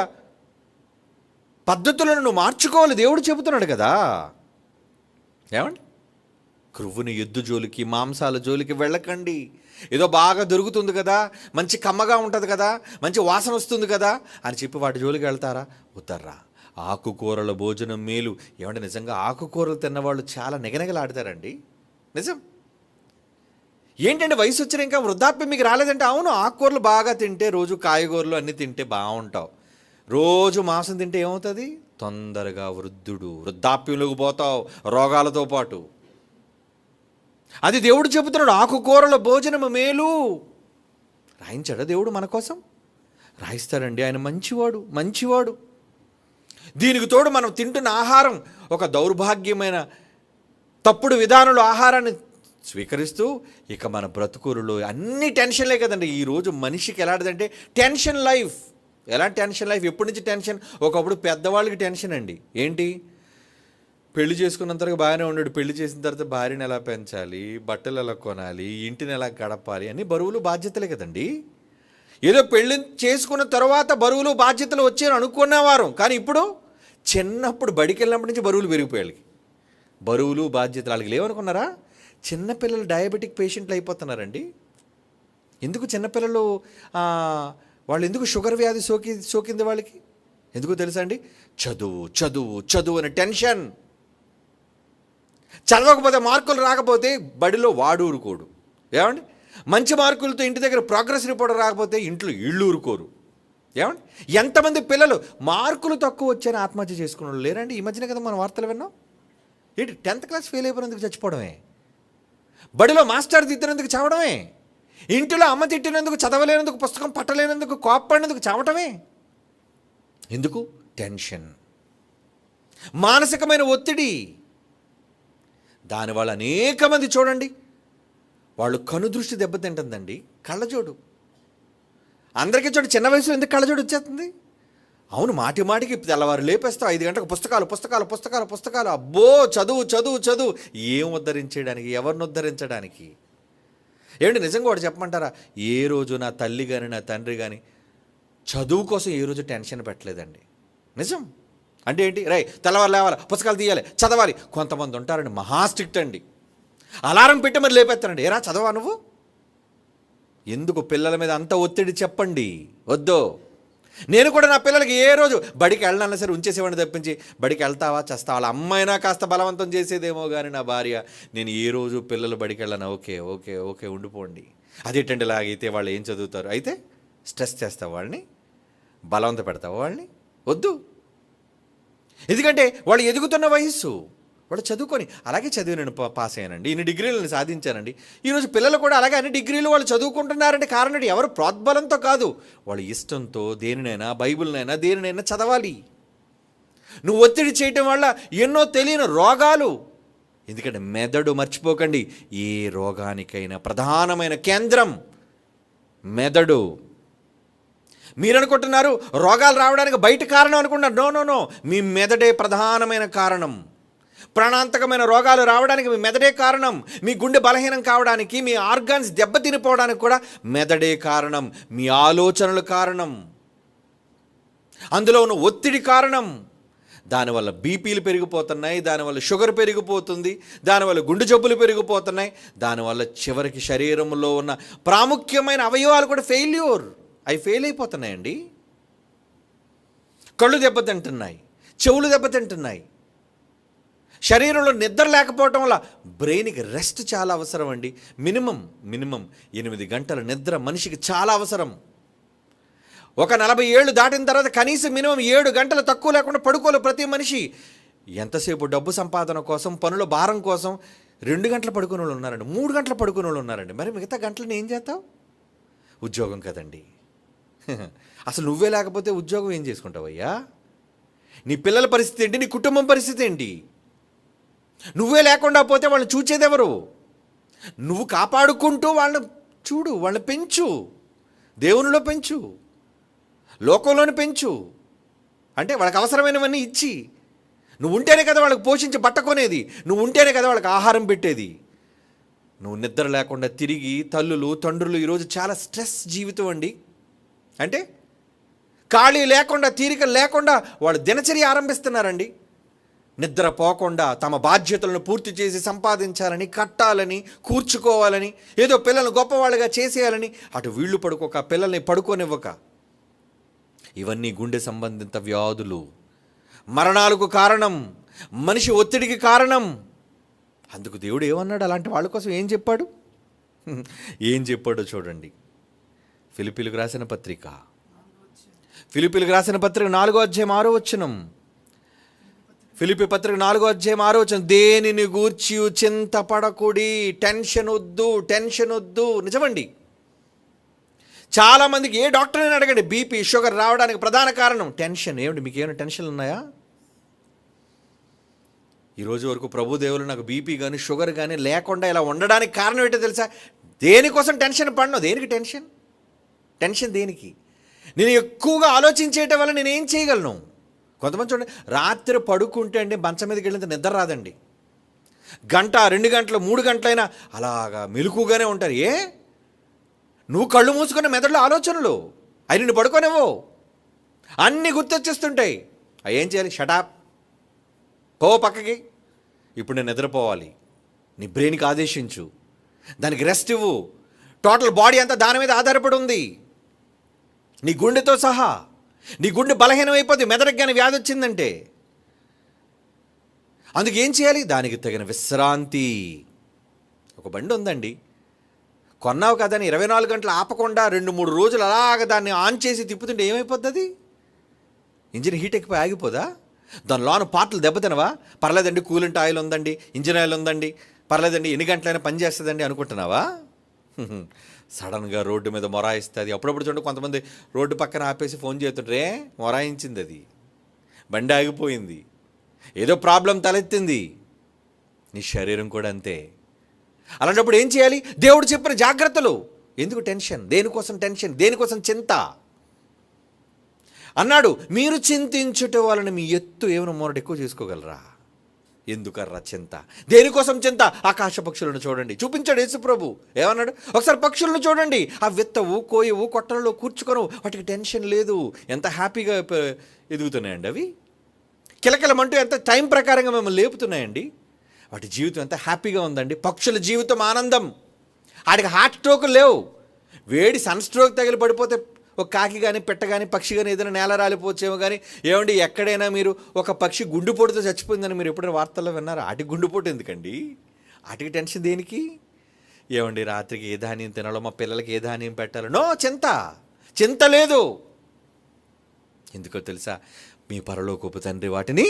పద్ధతులను నువ్వు మార్చుకోవాలి. దేవుడు చెబుతున్నాడు కదా. ఏమండి? క్రొవ్వుని ఎద్దు జోలికి, మాంసాల జోలికి వెళ్ళకండి. ఏదో బాగా దొరుకుతుంది కదా, మంచి కమ్మగా ఉంటుంది కదా, మంచి వాసన వస్తుంది కదా అని చెప్పి వాటి జోలికి వెళ్తారా? ఉత్తర్రా. ఆకుకూరల భోజనం మేలు. ఏమంటే నిజంగా ఆకుకూరలు తిన్నవాళ్ళు చాలా నిగనిగలాడతారండి. నిజం. ఏంటంటే వయసు వచ్చిన ఇంకా వృద్ధాప్యం మీకు రాలేదంటే, అవును ఆకుకూరలు బాగా తింటే, రోజు కాయగూరలు అన్నీ తింటే బాగుంటావు. రోజు మాంసం తింటే ఏమవుతుంది? తొందరగా వృద్ధాప్యంలోకి పోతావు రోగాలతో పాటు. అది దేవుడు చెబుతున్నాడు. ఆకుకూరల భోజనము మేలు. రాయించాడా దేవుడు మన కోసం? రాయిస్తాడండి. ఆయన మంచివాడు. దీనికి తోడు మనం తింటున్న ఆహారం ఒక దౌర్భాగ్యమైన తప్పుడు విధానంలో ఆహారాన్ని స్వీకరిస్తూ ఇక మన బ్రతుకురులో అన్ని టెన్షన్లే కదండి. ఈరోజు మనిషికి ఎలాంటిదంటే టెన్షన్ లైఫ్. ఎలాంటి టెన్షన్ లైఫ్? ఎప్పటి నుంచి టెన్షన్? ఒకప్పుడు పెద్దవాళ్ళకి టెన్షన్ అండి. ఏంటి? పెళ్లి చేసుకున్నంతవరకు బాగానే ఉన్నాడు, పెళ్లి చేసిన తర్వాత భార్యను ఎలా పెంచాలి, బట్టలు ఎలా కొనాలి, ఇంటిని ఎలా గడపాలి అని బరువులు బాధ్యతలే కదండి. ఏదో పెళ్లి చేసుకున్న తర్వాత బరువులు బాధ్యతలు వచ్చాయని అనుకునేవారు. కానీ ఇప్పుడు చిన్నప్పుడు బడికి వెళ్ళినప్పటి నుంచి బరువులు పెరిగిపోయాలి. బరువులు బాధ్యతలు వాళ్ళకి లేవనుకున్నారా? చిన్నపిల్లలు డయాబెటిక్ పేషెంట్లు అయిపోతున్నారండి. ఎందుకు చిన్నపిల్లలు వాళ్ళు ఎందుకు షుగర్ వ్యాధి సోకింది వాళ్ళకి? ఎందుకు తెలుసా అండి? చదువు అనే టెన్షన్. చదవకపోతే, మార్కులు రాకపోతే బడిలో వాడు ఊరుకోడు. ఏమండి? మంచి మార్కులతో ఇంటి దగ్గర ప్రోగ్రెస్ రిపోర్ట్ రాకపోతే ఇంట్లో ఇళ్ళు ఊరుకోరు. ఏమండి? ఎంతమంది పిల్లలు మార్కులు తక్కువ వచ్చాయని ఆత్మహత్య చేసుకున్న లేరండి? ఈ మధ్యన కదా మనం వార్తలు విన్నాం. ఏంటి 10th క్లాస్ ఫెయిల్ అయిపోయినందుకు చచ్చిపోవడమే, బడిలో మాస్టర్ తిట్టినందుకు చావడమే, ఇంటిలో అమ్మ తిట్టినందుకు, చదవలేనందుకు, పుస్తకం పట్టలేనందుకు, కోప్పడినందుకు చావటమే. ఎందుకు? టెన్షన్. మానసికమైన ఒత్తిడి. దానివల్ల అనేక మంది చూడండి, వాళ్ళు కనుదృష్టి దెబ్బతింటుందండి. కళ్ళజోడు అందరికీ చూడండి, చిన్న వయసులో ఎందుకు కళ్ళజోడు వచ్చేస్తుంది? అవును, మాటి మాటికి తెల్లవారు లేపేస్తావు 5 గంటలకు పుస్తకాలు పుస్తకాలు పుస్తకాలు పుస్తకాలు. అబ్బో, చదువు చదువు చదువు. ఏం ఉద్ధరించడానికి, ఎవరిని ఉద్ధరించడానికి? ఏమండి నిజంగా ఒకటి చెప్పమంటారా? ఏ రోజు నా తల్లి కానీ నా తండ్రి కానీ చదువు కోసం ఏ రోజు టెన్షన్ పెట్టలేదండి. నిజం. అంటే ఏంటి, తెల్లవారు లేవాలి, పుస్తకాలు తీయాలి, చదవాలి. కొంతమంది ఉంటారండి మహా స్ట్రిక్ట్ అండి. అలారం పెట్టి మరి లేపేస్తారండి. ఏరా చదవా నువ్వు? ఎందుకు పిల్లల మీద అంత ఒత్తిడి చెప్పండి? వద్దు. నేను కూడా నా పిల్లలకి ఏ రోజు బడికి వెళ్ళాలన్నా సరే ఉంచేసేవాడిని తప్పించి, బడికి వెళ్తావా చేస్తావా, వాళ్ళ అమ్మైనా కాస్త బలవంతం చేసేదేమో కానీ నా భార్య, నేను ఏ రోజు పిల్లలు బడికి వెళ్ళాను. ఓకే ఓకే ఓకే ఉండిపోండి. అదేంటండి లాగైతే వాళ్ళు ఏం చదువుతారు? అయితే స్ట్రెస్ చేస్తావు వాళ్ళని, బలవంత పెడతావు వాళ్ళని? వద్దు. ఎందుకంటే వాళ్ళు ఎదుగుతున్న వయస్సు, వాళ్ళు చదువుకొని అలాగే చదివి నేను పాస్ అయ్యానండి, ఇన్ని డిగ్రీలు నేను సాధించానండి. ఈరోజు పిల్లలు కూడా అలాగే అన్ని డిగ్రీలు వాళ్ళు చదువుకుంటున్నారంటే కారణం ఎవరు ప్రోద్బలంతో కాదు, వాళ్ళ ఇష్టంతో దేనినైనా, బైబిల్నైనా దేనినైనా చదవాలి. నువ్వు ఒత్తిడి చేయటం వల్ల ఎన్నో తెలియని రోగాలు. ఎందుకంటే మెదడు, మర్చిపోకండి, ఏ రోగానికైనా ప్రధానమైన కేంద్రం మెదడు. మీరు అనుకుంటున్నారు రోగాలు రావడానికి బయట కారణం అనుకుంటున్నారు. నో నో నో, మీ మెదడే ప్రధానమైన కారణం. ప్రాణాంతకమైన రోగాలు రావడానికి మీ మెదడే కారణం. మీ గుండె బలహీనం కావడానికి, మీ ఆర్గాన్స్ దెబ్బతినిపోవడానికి కూడా మెదడే కారణం. మీ ఆలోచనలు కారణం, అందులో ఉన్న ఒత్తిడి కారణం. దానివల్ల బీపీలు పెరిగిపోతున్నాయి, దానివల్ల షుగర్ పెరిగిపోతుంది, దానివల్ల గుండె జబ్బులు పెరిగిపోతున్నాయి, దానివల్ల చివరికి శరీరంలో ఉన్న ప్రాముఖ్యమైన అవయవాలు కూడా అవి ఫెయిల్ అయిపోతున్నాయండి. కళ్ళు దెబ్బతింటున్నాయి, చెవులు దెబ్బతింటున్నాయి. శరీరంలో నిద్ర లేకపోవటం వల్ల బ్రెయిన్కి రెస్ట్ చాలా అవసరం అండి. మినిమం 8 గంటల నిద్ర మనిషికి చాలా అవసరం. ఒక 40 ఏళ్ళు దాటిన తర్వాత కనీసం మినిమం 7 గంటలు తక్కువ లేకుండా పడుకోలేదు ప్రతి మనిషి. ఎంతసేపు డబ్బు సంపాదన కోసం, పనుల భారం కోసం 2 గంటలు పడుకునే వాళ్ళు ఉన్నారండి, 3 గంటలు పడుకునే వాళ్ళు ఉన్నారండి. మరి మిగతా గంటలను ఏం చేస్తావు? ఉద్యోగం కదండి. అసలు నువ్వే లేకపోతే ఉద్యోగం ఏం చేసుకుంటావయ్యా? నీ పిల్లల పరిస్థితి ఏంటి? నీ కుటుంబం పరిస్థితి ఏంటి? నువ్వే లేకుండా పోతే వాళ్ళని చూచేదెవరు? నువ్వు కాపాడుకుంటూ వాళ్ళని చూడు, వాళ్ళని పెంచు, దేవునిలో పెంచు, లోకంలోని పెంచు. అంటే వాళ్ళకి అవసరమైనవన్నీ ఇచ్చి, నువ్వు ఉంటేనే కదా వాళ్ళకి పోషించి బట్ట కొనేది, నువ్వు ఉంటేనే కదా వాళ్ళకి ఆహారం పెట్టేది. నువ్వు నిద్ర లేకుండా తిరిగి తల్లులు, తండ్రులు ఈరోజు చాలా స్ట్రెస్ జీవితం అండి. అంటే ఖాళీ లేకుండా, తీరిక లేకుండా వాళ్ళు దినచర్య ఆరంభిస్తున్నారండి. నిద్ర పోకుండా తమ బాధ్యతలను పూర్తి చేసి సంపాదించాలని, కట్టాలని, కూర్చుకోవాలని, ఏదో పిల్లల్ని గొప్పవాళ్ళుగా చేసేయాలని, అటు వీళ్ళు పడుకోక, పిల్లల్ని పడుకోనివ్వక. ఇవన్నీ గుండె సంబంధిత వ్యాధులు, మరణాలకు కారణం, మనిషి ఒత్తిడికి కారణం. అందుకు దేవుడు ఏమన్నాడు? అలాంటి వాళ్ళ కోసం ఏం చెప్పాడు? ఏం చెప్పాడో చూడండి. ఫిలిప్పీలకు రాసిన పత్రిక 4వ అధ్యాయం 6వ వచనం. ఫిలిప్పీ పత్రిక 4వ అధ్యాయం 6వ వచనం. దేనిని గూర్చి చింతపడకుడి, టెన్షన్ వద్దు. నిజమండి. చాలామందికి ఏ డాక్టర్ని అడగండి, బీపీ, షుగర్ రావడానికి ప్రధాన కారణం టెన్షన్. ఏమిటి, మీకు ఏమైనా టెన్షన్లు ఉన్నాయా? ఈరోజు వరకు ప్రభుదేవులు నాకు బీపీ కానీ షుగర్ కానీ లేకుండా ఇలా ఉండడానికి కారణం ఏంటో తెలుసా? దేనికోసం టెన్షన్ పడను? దేనికి టెన్షన్ దేనికి? నేను ఎక్కువగా ఆలోచించేయటం వల్ల నేను ఏం చేయగలను? కొంతమంది చూడండి, రాత్రి పడుకుంటే అండి మంచం మీదకి వెళ్ళినంత నిద్ర రాదండి. 1 గంట 2 గంటలు 3 గంటలైనా అలాగా మెలకుగానే ఉంటారు. నువ్వు కళ్ళు మూసుకున్న మెదడులో ఆలోచనలు అవి నిన్ను పడుకోనివ్వు, అన్నీ గుర్తొచ్చేస్తుంటాయి. అవి ఏం చేయాలి? షటాప్, పో పక్కకి. ఇప్పుడు నేను నిద్రపోవాలి. నీ బ్రెయిన్కి ఆదేశించు, దానికి రెస్ట్ ఇవ్వు. టోటల్ బాడీ అంతా దాని మీద ఆధారపడి ఉంది, నీ గుండెతో సహా. నీ గుండె బలహీనం అయిపోతే, మెదడుకి కానీ వ్యాధి వచ్చిందంటే. అందుకు ఏం చేయాలి? దానికి తగిన విశ్రాంతి. ఒక బండి ఉందండి, కొన్నావు కదా అని 24 గంటలు ఆపకుండా 2-3 రోజులు అలాగ దాన్ని ఆన్ చేసి తిప్పుతుంటే ఏమైపోతుంది? ఇంజిన్ హీట్ ఎక్కిపోయి ఆగిపోదా? దాని లోన పార్ట్లు దెబ్బతినవా? పర్లేదండి, కూలింట్ ఆయిల్ ఉందండి, ఇంజిన్ ఆయిల్ ఉందండి, పర్లేదండి, ఎన్ని గంటలైనా పని చేస్తుందండి అనుకుంటున్నావా? సడన్గా రోడ్డు మీద మొరాయిస్తుంది. అప్పుడప్పుడు చూడండి, కొంతమంది రోడ్డు పక్కన ఆపేసి ఫోన్ చేస్తుంటే మొరాయించింది, అది బండి ఆగిపోయింది. ఏదో ప్రాబ్లం తలెత్తింది, నీ శరీరం కూడా అంతే. అలాంటప్పుడు ఏం చేయాలి? దేవుడు చెప్పిన జాగ్రత్తలు. ఎందుకు టెన్షన్? దేనికోసం టెన్షన్? దేనికోసం చింత? అన్నాడు, మీరు చింతించుట వలన మీ ఎత్తు ఏమైనా మోరడు ఎక్కువ చేసుకోగలరా? ఎందుకర్రా చింత? దేనికోసం చింత? ఆకాశ పక్షులను చూడండి, చూపించాడు యేసుప్రభు. ఏమన్నాడు? ఒకసారి పక్షులను చూడండి, ఆ విత్తవు, కోయవు, కొట్టలలో కూర్చుకొను, వాటికి టెన్షన్ లేదు. ఎంత హ్యాపీగా ఎదుగుతున్నాయండి అవి. కిలకిలమంటూ ఎంత టైం ప్రకారంగా మిమ్మల్ని లేపుతున్నాయండి. వాటి జీవితం ఎంత హ్యాపీగా ఉందండి. పక్షుల జీవితం ఆనందం. వాటికి హార్ట్ స్ట్రోక్ లేవు. వేడి సన్ స్ట్రోక్ తగిలి పడిపోతే ఒక కాకి కానీ, పెట్ట కానీ, పక్షి కానీ ఏదైనా నేల రాలిపోవచ్చేమో. కానీ ఏమండి, ఎక్కడైనా మీరు ఒక పక్షి గుండెపోటుతో చచ్చిపోయిందని మీరు ఎప్పుడైనా వార్తల్లో విన్నారా? వాటికి గుండెపోటు ఎందుకండి? వాటికి టెన్షన్ దేనికి? ఏమండి, రాత్రికి ఏ ధాన్యం తినాలో, మా పిల్లలకి ఏ ధాన్యం పెట్టాలో, నో చింత లేదు. ఎందుకో తెలుసా? మీ పరలోకపు తండ్రి వాటిని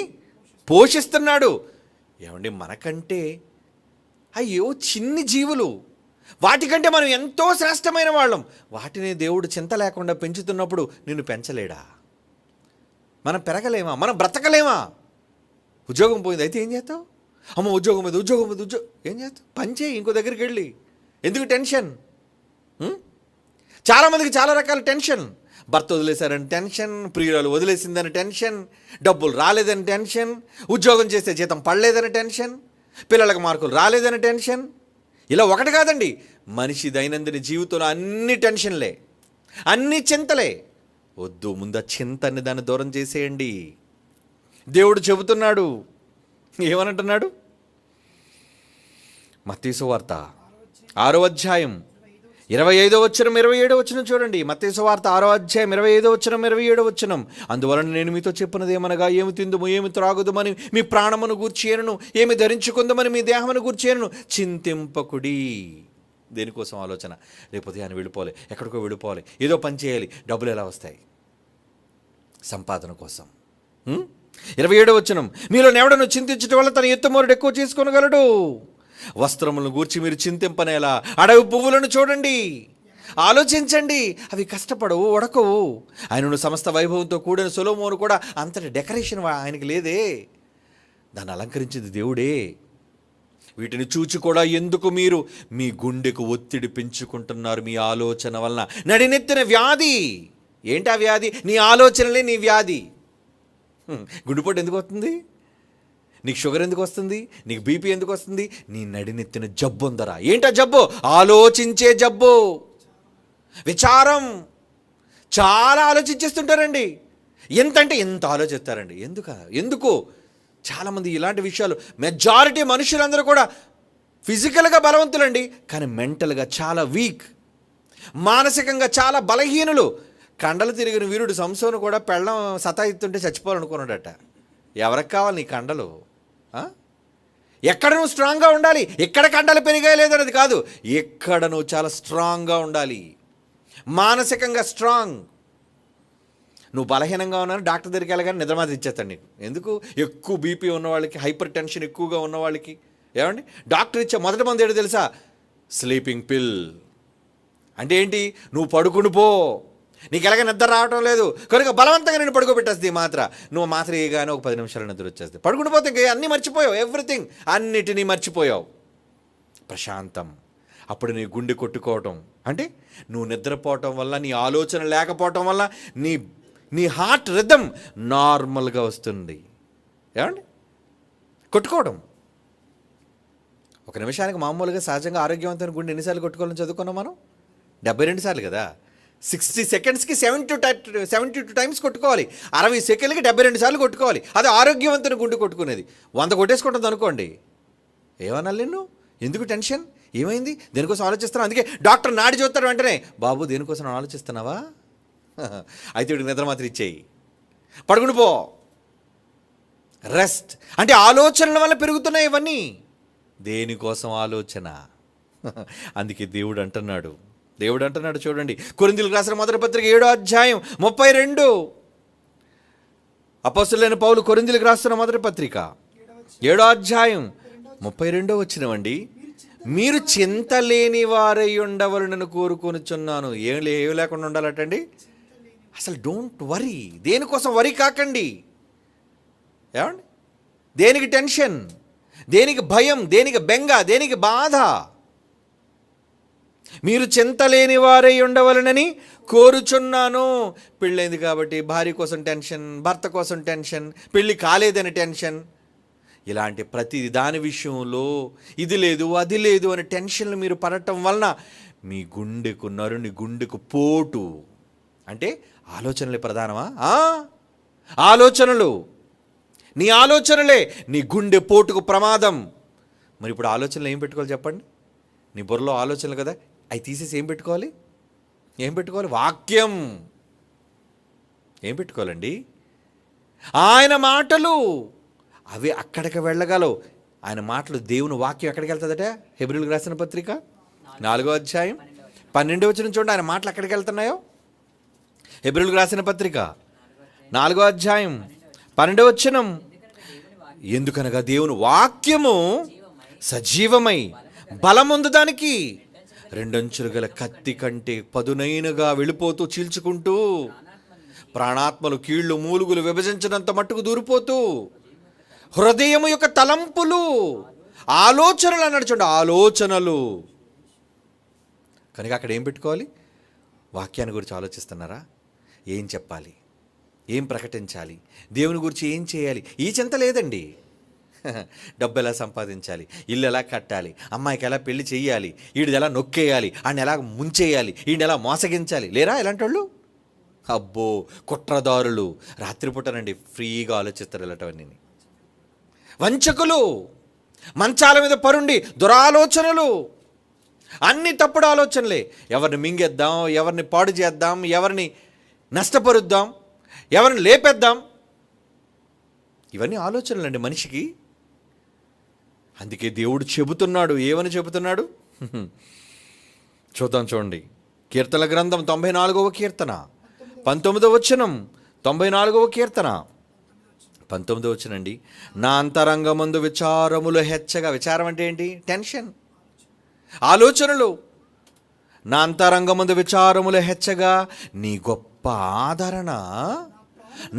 పోషిస్తున్నాడు. ఏమండి, మనకంటే అయ్యో చిన్ని జీవులు, వాటికంటే మనం ఎంతో శ్రేష్టమైన వాళ్ళం. వాటిని దేవుడు చింత లేకుండా పెంచుతున్నప్పుడు నిన్ను పెంచలేడా? మనం పెరగలేమా? మనం బ్రతకలేమా? ఉద్యోగం పోయింది అయితే ఏం చేస్తావు? అమ్మ ఉద్యోగం ఏం చేస్తావు? పని చేయి ఇంకో దగ్గరికి వెళ్ళి. ఎందుకు టెన్షన్? చాలామందికి చాలా రకాల టెన్షన్. భర్త వదిలేశారని టెన్షన్, ప్రియురాలు వదిలేసిందని టెన్షన్, డబ్బులు రాలేదని టెన్షన్, ఉద్యోగం చేస్తే జీతం పడలేదని టెన్షన్, పిల్లలకు మార్కులు రాలేదని టెన్షన్. ఇలా ఒకటి కాదండి, మనిషి దైనందిన జీవితంలో అన్ని టెన్షన్లే, అన్ని చింతలే. వద్దు, ముందు ఆ చింతని దాన్ని దూరం చేసేయండి. దేవుడు చెబుతున్నాడు. ఏమనంటున్నాడు? మత్తయి సువార్త 6వ అధ్యాయం 25వ వచనం 27వ వచనం చూడండి. మత్తయి సువార్త 6వ అధ్యాయం 25వ వచనం 27వ వచనం. అందువలన నేను మీతో చెప్పినది ఏమనగా, ఏమి తిందుము, ఏమి త్రాగుదుమని మీ ప్రాణమును గూర్చేయను, ఏమి ధరించుకుందామని మీ దేహమును గూర్చేయను, చింతింపకుడి. దేనికోసం ఆలోచన? లేకపోతే ఆయన వెళ్ళిపోవాలి, ఎక్కడికో వెళ్ళిపోవాలి, ఏదో పని చేయాలి, డబ్బులు ఎలా వస్తాయి? సంపాదన కోసం. 27వ వచనం, మీలో ఎవడను చింతించడం వల్ల తన ఎత్తుమోరుడు ఎక్కువ చేసుకోగలడు. వస్త్రములను గూర్చి మీరు చింతింపనేలా, అడవి పువ్వులను చూడండి, ఆలోచించండి, అవి కష్టపడవు, ఉడకవు. ఆయనను సమస్త వైభవంతో కూడిన సొలొమోను కూడా అంతటి డెకరేషన్ ఆయనకి లేదే. దాన్ని అలంకరించింది దేవుడే. వీటిని చూచి కూడా ఎందుకు మీరు మీ గుండెకు ఒత్తిడి పెంచుకుంటున్నారు? మీ ఆలోచన వలన నడినెత్తిన వ్యాధి. ఏంటి ఆ వ్యాధి? నీ ఆలోచనలే నీ వ్యాధి. గుండెపోటు ఎందుకు వస్తుంది? నీకు షుగర్ ఎందుకు వస్తుంది? నీకు బీపీ ఎందుకు వస్తుంది? నీ నడినెత్తిన జబ్బు ఉందరా. ఏంటా జబ్బు? ఆలోచించే జబ్బు, విచారం. చాలా ఆలోచించేస్తుంటారండి. ఎంతంటే ఎంత ఆలోచిస్తారండి. ఎందుకు? చాలామంది ఇలాంటి విషయాలు, మెజారిటీ మనుషులందరూ కూడా ఫిజికల్గా బలవంతులండి, కానీ మెంటల్గా చాలా వీక్, మానసికంగా చాలా బలహీనులు. కండలు తిరిగిన వీరుడు సంసోను కూడా పెళ్ళం సతాయిస్తుంటే చచ్చిపోవాలనుకున్నాడట. ఎవరికి కావాలి నీ కండలు? ఎక్కడ నువ్వు స్ట్రాంగ్గా ఉండాలి. ఎక్కడ కండలు పెరిగాయి లేదనేది కాదు, ఎక్కడ నువ్వు చాలా స్ట్రాంగ్గా ఉండాలి, మానసికంగా స్ట్రాంగ్. నువ్వు బలహీనంగా ఉన్నాను, డాక్టర్ దగ్గరికి వెళ్ళగానే నిద్రమాత్ర ఇచ్చేస్తాడు నీకు. ఎందుకు? ఎక్కువ బీపీ ఉన్న వాళ్ళకి, హైపర్ టెన్షన్ ఎక్కువగా ఉన్న వాళ్ళకి ఏమండి డాక్టర్ ఇచ్చే మొదటి మందు ఏంటో తెలుసా? స్లీపింగ్ పిల్. అంటే ఏంటి? నువ్వు పడుకుని పో, నీకు ఎలాగ నిద్ర రావటం లేదు కనుక బలవంతంగా నేను పడుకోబెట్టేస్తుంది ఈ మాత్ర. నువ్వు మాత్ర వేయగానే ఒక 10 నిమిషాలు నిద్ర వచ్చేస్తుంది. పడుకుని పోతే ఇంకా అన్నీ మర్చిపోయావు, ఎవ్రీథింగ్, అన్నిటినీ మర్చిపోయావు. ప్రశాంతం. అప్పుడు నీ గుండె కొట్టుకోవటం అంటే నువ్వు నిద్రపోవటం వల్ల, నీ ఆలోచన లేకపోవటం వల్ల నీ హార్ట్ రిథమ్ నార్మల్గా వస్తుంది. ఏమండి? కొట్టుకోవడం ఒక నిమిషానికి మామూలుగా సహజంగా ఆరోగ్యవంతమైన గుండె ఎన్నిసార్లు కొట్టుకోవాలని చదువుకున్నాం మనం? 72 సార్లు కదా. 60 సెకండ్స్కి 72 టైమ్స్ కొట్టుకోవాలి. 60 సెకండ్లకి 72 సార్లు కొట్టుకోవాలి. అది ఆరోగ్యవంతుని గుండె కొట్టుకునేది. 100 కొట్టేసుకుంటుంది అనుకోండి, ఏమన్నా నిన్ను? ఎందుకు టెన్షన్? ఏమైంది? దేనికోసం ఆలోచిస్తున్నావు? అందుకే డాక్టర్ నాడి చూస్తాడు వెంటనే, బాబు దేనికోసం ఆలోచిస్తున్నావా? అయితే వీడికి నిద్ర మాత్రం ఇచ్చేయి, పడుకుని పో, రెస్ట్. అంటే ఆలోచనల వల్ల పెరుగుతున్నాయి ఇవన్నీ. దేనికోసం ఆలోచన? అందుకే దేవుడు అంటున్నాడు చూడండి, కొరింథీయులకు రాసిన మొదటి పత్రిక 7వ అధ్యాయం 32. అపోస్తలుడైన పౌలు కొరింథీయులకు రాస్తున్న మొదటి పత్రిక 7వ అధ్యాయం 32వ వచనమండి. మీరు చింత లేని వారై ఉండవలనని కోరుకొనుచున్నాను. ఏం లేకుండా ఉండాలటండి? అసలు డోంట్ వరీ. దేనికోసం వరీ కాకండి. ఏమండి? దేనికి టెన్షన్, దేనికి భయం, దేనికి బెంగ, దేనికి బాధ? మీరు చింతలేని వారై ఉండవలనని కోరుచున్నాను. పెళ్ళైంది కాబట్టి భార్య కోసం టెన్షన్, భర్త కోసం టెన్షన్, పెళ్ళి కాలేదని టెన్షన్. ఇలాంటి ప్రతి దాని విషయంలో ఇది లేదు అది లేదు అని టెన్షన్లు మీరు పడటం వలన మీ గుండెకు నరుని గుండెకు పోటు. అంటే ఆలోచనలే ప్రధానమా? ఆలోచనలు, నీ ఆలోచనలే నీ గుండె పోటుకు ప్రమాదం. మరి ఇప్పుడు ఆలోచనలు ఏం పెట్టుకోవాలి చెప్పండి? నీ బుర్రలో ఆలోచనలు కదా, అవి తీసేసి ఏం పెట్టుకోవాలి? వాక్యం. ఏం పెట్టుకోవాలండి? ఆయన మాటలు. అవి అక్కడికి వెళ్ళగలవు. ఆయన మాటలు, దేవుని వాక్యం ఎక్కడికి వెళ్తుందట? హెబ్రీయులకు రాసిన పత్రిక 4వ అధ్యాయం 12వ వచనం చూడండి, ఆయన మాటలు ఎక్కడికి వెళ్తున్నాయో. హెబ్రీయులకు రాసిన పత్రిక 4వ అధ్యాయం 12వ వచనం, ఎందుకనగా దేవుని వాక్యము సజీవమై బలముందు దానికి, రెండంచులు గల కత్తి కంటే పదునైనగా వెళ్ళిపోతూ చీల్చుకుంటూ, ప్రాణాత్మలు కీళ్ళు మూలుగులు విభజించినంత మట్టుకు దూరిపోతూ, హృదయము యొక్క తలంపులు, ఆలోచనలు అన్నాడు చూడండి, ఆలోచనలు. కనుక అక్కడ ఏం పెట్టుకోవాలి? వాక్యాన్ని గురించి ఆలోచిస్తున్నారా? ఏం చెప్పాలి, ఏం ప్రకటించాలి, దేవుని గురించి ఏం చేయాలి, ఈ చింత లేదండి. డబ్బు ఎలా సంపాదించాలి, ఇల్లు ఎలా కట్టాలి, అమ్మాయికి ఎలా పెళ్లి చేయాలి, వీడిది ఎలా నొక్కేయాలి, ఆయన ఎలా ముంచేయాలి, వీడిని ఎలా మోసగించాలి, లేరా ఇలాంటి వాళ్ళు? అబ్బో, కుట్రదారులు రాత్రిపూటనండి ఫ్రీగా ఆలోచిస్తారు ఇలాంటివన్నీ. వంచకులు, మంచాల మీద పరుండి దురాలోచనలు, అన్ని తప్పుడు ఆలోచనలే. ఎవరిని మింగేద్దాం, ఎవరిని పాడు చేద్దాం, ఎవరిని నష్టపరుద్దాం, ఎవరిని లేపేద్దాం, ఇవన్నీ ఆలోచనలు అండి మనిషికి. అందుకే దేవుడు చెబుతున్నాడు. ఏమని చెబుతున్నాడు చూద్దాం, చూడండి. కీర్తన గ్రంథం 94వ కీర్తన 19వ వచనం. 94వ కీర్తన 19వ వచనం అండి. నా అంతరంగమందు విచారములు హెచ్చగా. విచారం అంటే ఏంటి? టెన్షన్, ఆలోచనలు. నా అంతరంగమందు విచారములు హెచ్చగా, నీ గొప్ప ఆదరణ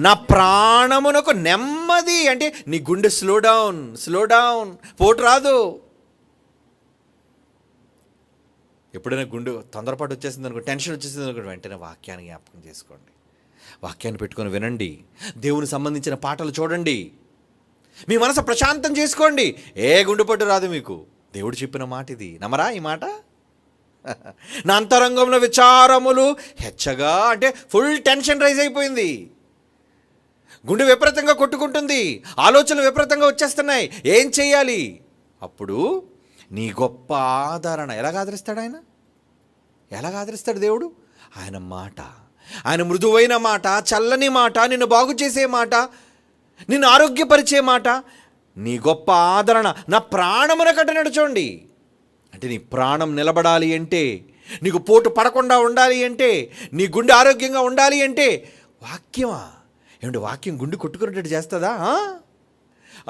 నా ప్రాణమునకు నెమ్మది. అంటే నీ గుండె స్లో డౌన్, పోటు రాదు. ఎప్పుడైనా గుండె తొందరపాటు వచ్చేసింది అనుకో, టెన్షన్ వచ్చేసింది అనుకో, వెంటనే వాక్యాన్ని జ్ఞాపకం చేసుకోండి. వాక్యాన్ని పెట్టుకొని వినండి. దేవునికి సంబంధించిన పాటలు చూడండి. మీ మనసు ప్రశాంతం చేసుకోండి. ఏ గుండెపట్టు రాదు మీకు. దేవుడు చెప్పిన మాట ఇది. నమ్మరా ఈ మాట? నా అంతరంగంలో విచారములు హెచ్చగా అంటే ఫుల్ టెన్షన్ రైజ్ అయిపోయింది. గుండె విపరీతంగా కొట్టుకుంటుంది, ఆలోచనలు విపరీతంగా వచ్చేస్తున్నాయి. ఏం చేయాలి? అప్పుడు నీ గొప్ప ఆదరణ. ఎలాగ ఆదరిస్తాడు ఆయన? ఎలాగ ఆదరిస్తాడు దేవుడు? ఆయన మాట, ఆయన మృదువైన మాట, చల్లని మాట, నిన్ను బాగు చేసే మాట, నిన్ను ఆరోగ్యపరిచే మాట, నీ గొప్ప ఆదరణ నా ప్రాణమున కట్టినట్టు. చూడండి, అంటే నీ ప్రాణం నిలబడాలి అంటే, నీకు పోటు పడకుండా ఉండాలి అంటే, నీ గుండె ఆరోగ్యంగా ఉండాలి అంటే వాక్యమా? ఏమంటే వాక్యం గుండె కొట్టుకునేటట్టు చేస్తుందా?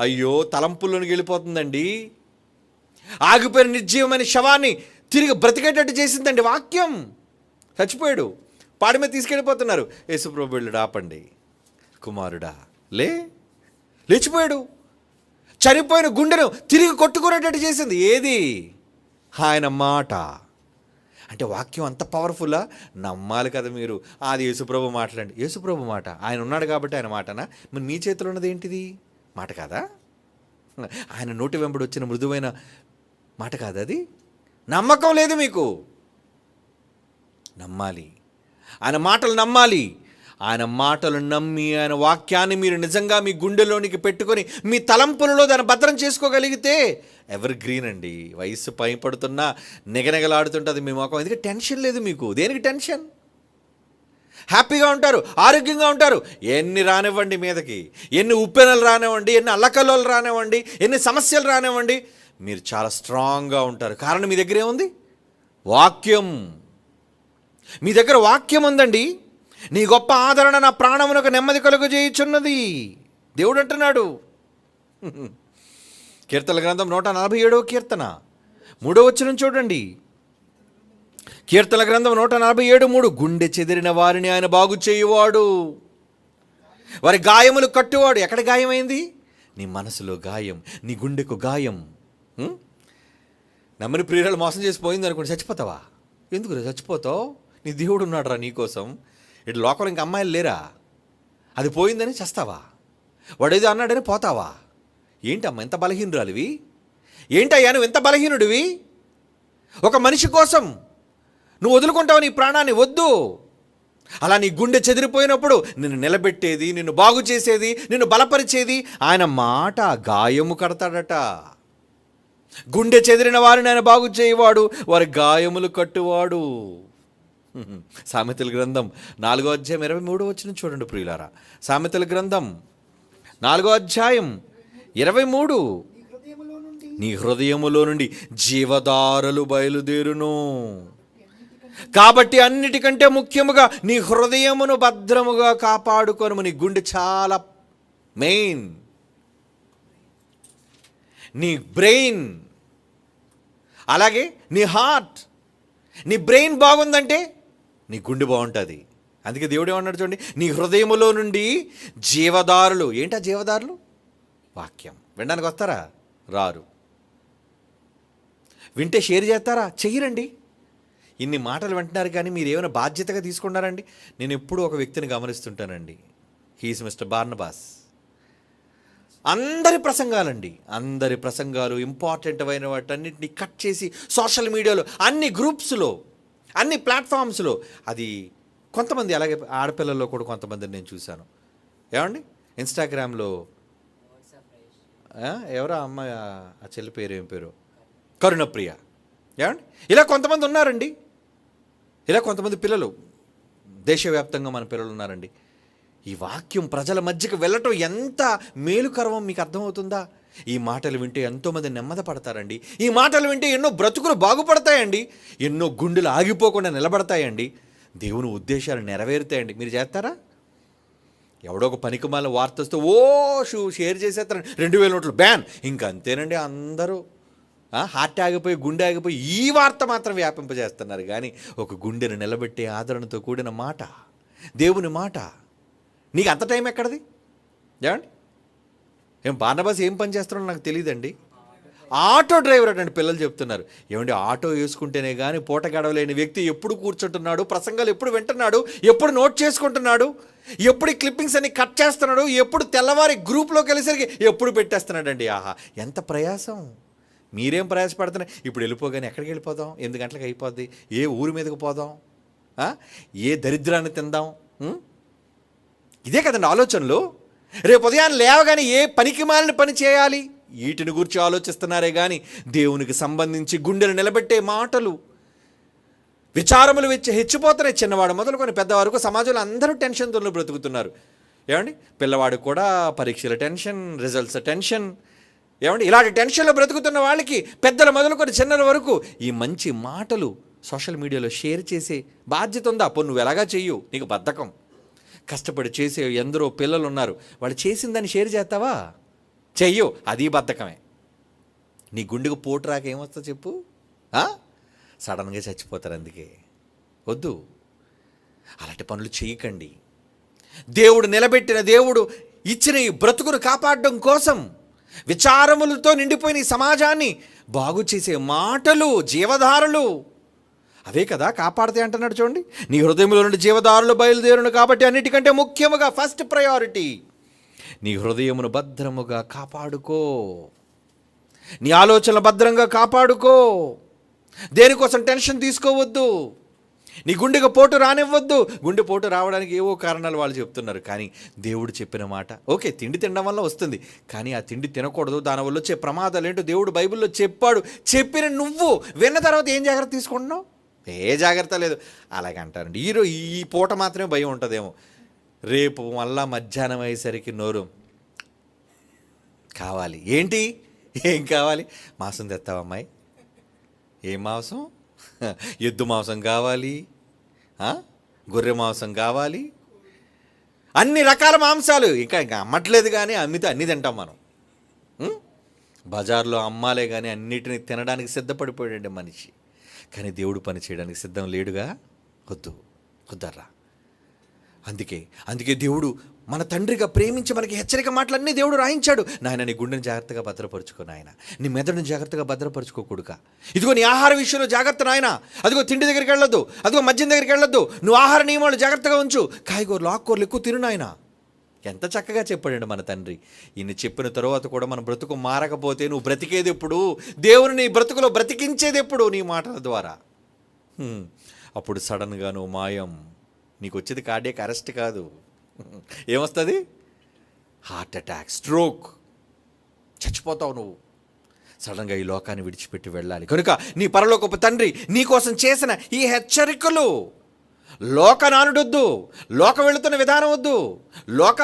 అయ్యో, తలంపుల్లోనికి వెళ్ళిపోతుందండి. ఆగిపోయిన నిర్జీవమైన శవాన్ని తిరిగి బ్రతికేటట్టు చేసిందండి వాక్యం. చచ్చిపోయాడు, పాడి మీద తీసుకెళ్ళిపోతున్నారు. యేసుప్రభు వెళ్ళాడు, ఆపండి కుమారుడా లేచిపోయాడు. చనిపోయిన గుండెను తిరిగి కొట్టుకునేటట్టు చేసింది ఏది? ఆయన మాట. అంటే వాక్యం అంత పవర్ఫుల్లా? నమ్మాలి కదా మీరు. అది యేసుప్రభు మాటలండి. యేసుప్రభు మాట, ఆయన ఉన్నాడు కాబట్టి ఆయన మాటనా? మరి మీ చేతిలో ఉన్నది ఏంటిది? మాట కాదా? ఆయన నోటి వెంబడి వచ్చిన మృదువైన మాట కాదు అది? నమ్మకం లేదు మీకు. నమ్మాలి, ఆయన మాటలు నమ్మాలి. ఆయన మాటలు నమ్మి ఆయన వాక్యాన్ని మీరు నిజంగా మీ గుండెలోనికి పెట్టుకొని మీ తలంపులలో దాన్ని భద్రం చేసుకోగలిగితే ఎవర్ గ్రీన్ అండి. వయస్సు పైపడుతున్నా నెగనెగలాడుతుంటుంది మీ ముఖం. ఎందుకంటే టెన్షన్ లేదు మీకు. దేనికి టెన్షన్? హ్యాపీగా ఉంటారు, ఆరోగ్యంగా ఉంటారు. ఎన్ని రానివ్వండి మీదకి, ఎన్ని ఉప్పెనలు రానివ్వండి, ఎన్ని అల్లకల్లోలు రానివ్వండి, ఎన్ని సమస్యలు రానివ్వండి, మీరు చాలా స్ట్రాంగ్గా ఉంటారు. కారణం మీ దగ్గర ఏముంది? వాక్యం. మీ దగ్గర వాక్యం ఉందండి. నీ గొప్ప ఆదరణ నా ప్రాణమునకు నెమ్మది కలుగజేయుచున్నది దేవుడు అంటున్నాడు. కీర్తన గ్రంథం 147వ కీర్తన 3వ వచనం చూడండి. కీర్తన గ్రంథం 147:3. గుండె చెదిరిన వారిని ఆయన బాగు చేయువాడు, వారి గాయములు కట్టువాడు. ఎక్కడ గాయమైంది? నీ మనసులో గాయం, నీ గుండెకు గాయం. నమ్మని ప్రియురాలు మోసం చేసి పోయింది అనుకోండి, చచ్చిపోతావా? ఎందుకు చచ్చిపోతావు? నీ దేవుడు ఉన్నాడురా నీకోసం. ఇటు లోకంలో ఇంక అమ్మాయిలు లేరా? అది పోయిందని చస్తావా? వాడేదో అన్నాడని పోతావా? ఏంటమ్మా ఎంత బలహీనురాలివి? ఏంటయ్యా నువ్వు ఎంత బలహీనుడివి? ఒక మనిషి కోసం నువ్వు వదులుకుంటావు నీ ప్రాణాన్ని. వద్దు. అలా నీ గుండె చెదిరిపోయినప్పుడు నిన్ను నిలబెట్టేది, నిన్ను బాగు చేసేది, నిన్ను బలపరిచేది ఆయన మాట. గాయము కడతాడట. గుండె చెదిరిన వారిని ఆయన బాగు చేయవాడు, వారి గాయములు కట్టువాడు. సామెతల గ్రంథం 4వ అధ్యాయం 23వ వచనం చూడండి ప్రియులారా. సామెతల గ్రంథం 4వ అధ్యాయం 23. నీ హృదయములో నుండి జీవధారలు బయలుదేరును. కాబట్టి అన్నిటికంటే ముఖ్యముగా నీ హృదయమును భద్రముగా కాపాడుకోను. నీ గుండె చాలా మెయిన్. నీ బ్రెయిన్, అలాగే నీ హార్ట్. నీ బ్రెయిన్ బాగుందంటే నీ గుండె బాగుంటుంది. అందుకే దేవుడు ఏమన్నాడు చూడండి, నీ హృదయములో నుండి జీవదారులు. ఏంటా జీవదారులు? వాక్యం. వినడానికి వస్తారా? రారు. వింటే షేర్ చేస్తారా? చెయ్యరండి. ఇన్ని మాటలు వింటున్నారు కానీ మీరు ఏమైనా బాధ్యతగా తీసుకున్నారండి? నేను ఎప్పుడూ ఒక వ్యక్తిని గమనిస్తుంటానండి. He's mister బార్నబాస్. అందరి ప్రసంగాలండి, అందరి ప్రసంగాలు ఇంపార్టెంట్ అయిన వాటన్నిటిని కట్ చేసి సోషల్ మీడియాలో, అన్ని గ్రూప్స్లో, అన్ని ప్లాట్ఫామ్స్లో, అది కొంతమంది అలాగే ఆడపిల్లల్లో కూడా కొంతమందిని నేను చూశాను. ఏమండి ఇన్స్టాగ్రామ్లో ఎవరో అమ్మాయి, ఆ చెల్లి పేరు ఏం పేరు, కరుణప్రియ. ఏమండి ఇలా కొంతమంది ఉన్నారండి. ఇలా కొంతమంది పిల్లలు, దేశవ్యాప్తంగా మన పిల్లలు ఉన్నారండి. ఈ వాక్యం ప్రజల మధ్యకి వెళ్ళటం ఎంత మేలుకరం మీకు అర్థమవుతుందా? ఈ మాటలు వింటే ఎంతోమంది నెమ్మది పడతారండి. ఈ మాటలు వింటే ఎన్నో బ్రతుకులు బాగుపడతాయండి. ఎన్నో గుండెలు ఆగిపోకుండా నిలబడతాయండి. దేవుని ఉద్దేశాలు నెరవేరుతాయండి. మీరు చేస్తారా? ఎవడో ఒక పనికిమాల వార్త వస్తే షేర్ చేసేస్తారండి. 2000 నోట్లు బ్యాన్. ఇంకా అంతేనండి. అందరూ హార్ట్ ఆగిపోయి, గుండె ఆగిపోయి ఈ వార్త మాత్రం వ్యాపింపజేస్తున్నారు. కానీ ఒక గుండెను నిలబెట్టే ఆదరణతో కూడిన మాట, దేవుని మాట, నీకు అంత టైం ఎక్కడది? ఏమండి బార్నబాస్ ఏం పని చేస్తున్నాడో నాకు తెలియదండి. ఆటో డ్రైవర్ అటండి పిల్లలు చెప్తున్నారు. ఏమండి ఆటో వేసుకుంటేనే కానీ పూట గడవలేని వ్యక్తి ఎప్పుడు కూర్చుంటున్నాడు, ప్రసంగాలు ఎప్పుడు వింటున్నాడు, ఎప్పుడు నోట్ చేసుకుంటున్నాడు, ఎప్పుడు ఈ క్లిప్పింగ్స్ అన్ని కట్ చేస్తున్నాడు, ఎప్పుడు తెల్లవారి గ్రూప్లోకి వెళ్ళేసరికి ఎప్పుడు పెట్టేస్తున్నాడండి. ఆహా ఎంత ప్రయాసం. మీరేం ప్రయాసపడుతున్నాయి? ఇప్పుడు వెళ్ళిపోగానే ఎక్కడికి వెళ్ళిపోదాం? 8 గంటలకు అయిపోద్ది. ఏ ఊరి మీదకి పోదాం? ఏ దరిద్రాన్ని తిందాం? ఇదే కదండి ఆలోచనలు. రేపు ఉదయాన్ని లేవగానే ఏ పనికి మాలిన పని చేయాలి, వీటిని గురించి ఆలోచిస్తున్నారే కానీ దేవునికి సంబంధించి గుండెలు నిలబెట్టే మాటలు, విచారములు హెచ్చిపోతున్నాయి. చిన్నవాడు మొదలుకొని పెద్దవారికి సమాజంలో అందరూ టెన్షన్తో బ్రతుకుతున్నారు. ఏమండి పిల్లవాడు కూడా పరీక్షల టెన్షన్, రిజల్ట్స్ టెన్షన్. ఏమండి ఇలాంటి టెన్షన్లో బ్రతుకుతున్న వాళ్ళకి పెద్దల మొదలుకొని చిన్నల వరకు ఈ మంచి మాటలు సోషల్ మీడియాలో షేర్ చేసే బాధ్యత ఉందా? నువ్వు ఎలాగా చెయ్యు, నీకు బద్ధకం. కష్టపడి చేసే ఎందరో పిల్లలు ఉన్నారు. వాళ్ళు చేసిందని షేర్ చేస్తావా? చెయ్యు, అది బద్ధకమే. నీ గుండెకు పోటు రాక ఏమొస్తా చెప్పు? సడన్గా చచ్చిపోతారు. అందుకే వద్దు, అలాంటి పనులు చేయకండి. దేవుడు నిలబెట్టిన, దేవుడు ఇచ్చిన ఈ బ్రతుకును కాపాడడం కోసం విచారములతో నిండిపోయిన ఈ సమాజాన్ని బాగు చేసే మాటలు, జీవధారలు అవే కదా కాపాడతాయి అంటున్నాడు చూడండి. నీ హృదయంలో నుండి జీవధారలు బయలుదేరును. కాబట్టి అన్నిటికంటే ముఖ్యముగా ఫస్ట్ ప్రయారిటీ నీ హృదయమును భద్రముగా కాపాడుకో. నీ ఆలోచనలు భద్రంగా కాపాడుకో. దేనికోసం టెన్షన్ తీసుకోవద్దు. నీ గుండెకు పోటు రానివ్వద్దు. గుండె పోటు రావడానికి ఏవో కారణాలు వాళ్ళు చెప్తున్నారు. కానీ దేవుడు చెప్పిన మాట ఓకే, తిండి తినడం వల్ల వస్తుంది, కానీ ఆ తిండి తినకూడదు, దానివల్ల వచ్చే ప్రమాదాలు ఏంటో దేవుడు బైబిల్లో చెప్పాడు. చెప్పిన నువ్వు విన్న తర్వాత ఏం జాగ్రత్త తీసుకుంటున్నావు? ఏ జాగ్రత్త లేదు. అలాగే అంటారండి. ఈ పూట మాత్రమే భయం ఉంటుందేమో. రేపు మళ్ళా మధ్యాహ్నం అయ్యేసరికి నోరు కావాలి. ఏంటి? ఏం కావాలి? మాంసం తెస్తావమ్మాయి? ఏం మాంసం? ఎద్దు మాంసం కావాలి, గొర్రె మాంసం కావాలి, అన్ని రకాల మాంసాలు. ఇంకా అమ్మట్లేదు కానీ అమ్మితే అన్నీ తింటాం మనం. బజార్లో అమ్మాలే కానీ అన్నిటిని తినడానికి సిద్ధపడిపోయాడండి మనిషి. కానీ దేవుడు పని చేయడానికి సిద్ధం లేడుగా. వద్దర్రా. అందుకే దేవుడు మన తండ్రిగా ప్రేమించి మనకి హెచ్చరిక మాటలన్నీ దేవుడు రాయించాడు. నాయన, నీ గుండెని జాగ్రత్తగా భద్రపరుచుకో నాయన, నీ మెదడుని జాగ్రత్తగా భద్రపరుచుకో కొడుకా. ఇదిగో నీ ఆహార విషయంలో జాగ్రత్త నాయన. అదిగో తిండి దగ్గరికి వెళ్ళొద్దు, అదిగో మద్యం దగ్గరికి వెళ్ళొద్దు, నువ్వు ఆహార నియమాలు జాగ్రత్తగా ఉంచు, కాయగూరలు ఆకుకూరలు ఎక్కువ తిను నాయన. ఎంత చక్కగా చెప్పాడండి మన తండ్రి. ఈయన చెప్పిన తర్వాత కూడా మన బ్రతుకు మారకపోతే నువ్వు బ్రతికేది ఎప్పుడు? దేవుని నీ బ్రతుకులో బ్రతికించేది ఎప్పుడు? నీ మాటల ద్వారా. అప్పుడు సడన్గా నువ్వు మాయం. నీకు వచ్చేది కార్డియాక్ అరెస్ట్ కాదు, ఏమొస్తుంది? హార్ట్ అటాక్, స్ట్రోక్, చచ్చిపోతావు నువ్వు. సడన్గా ఈ లోకాన్ని విడిచిపెట్టి వెళ్ళాలి. కనుక నీ పరలోకపు తండ్రి నీకోసం చేసిన ఈ హెచ్చరికలు, లోక నానుడొద్దు, లోక వెళుతున్న విధానం వద్దు, లోక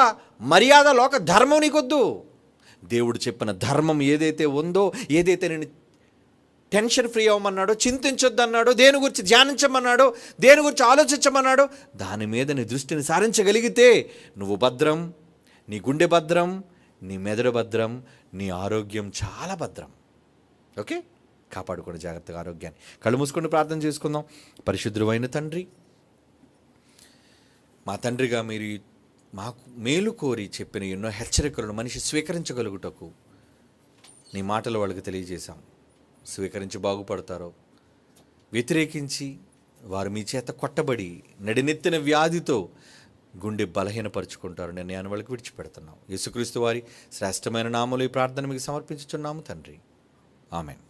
మర్యాద, లోక ధర్మం నీకొద్దు. దేవుడు చెప్పిన ధర్మం ఏదైతే ఉందో, ఏదైతే నేను టెన్షన్ ఫ్రీ అవ్వమన్నాడో, చింతించొద్దు అన్నాడో, దేని గురించి ధ్యానించమన్నాడో, దేని గురించి ఆలోచించమన్నాడో, దాని మీద నీ దృష్టిని సారించగలిగితే నువ్వు భద్రం, నీ గుండె భద్రం, నీ మెదడు భద్రం, నీ ఆరోగ్యం చాలా భద్రం. ఓకే, కాపాడుకోండి జాగ్రత్తగా ఆరోగ్యాన్ని. కళ్ళు మూసుకొని ప్రార్థన చేసుకుందాం. పరిశుద్ధుడైన తండ్రి, మా తండ్రిగా మీరు మాకు మేలు కోరి చెప్పిన ఎన్నో హెచ్చరికలను మనిషి స్వీకరించగలుగుటకు నీ మాటలు వాళ్ళకి తెలియజేశాం. స్వీకరించి బాగుపడతారో, వ్యతిరేకించి వారు మీ చేత కొట్టబడి నడినెత్తిన వ్యాధితో గుండె బలహీనపరుచుకుంటారు. నేను వాళ్ళకి విడిచిపెడుతున్నాం. యేసుక్రీస్తు వారి శ్రేష్టమైన నామములో ఈ ప్రార్థన మీకు సమర్పించుచున్నాము తండ్రి. ఆమేన్.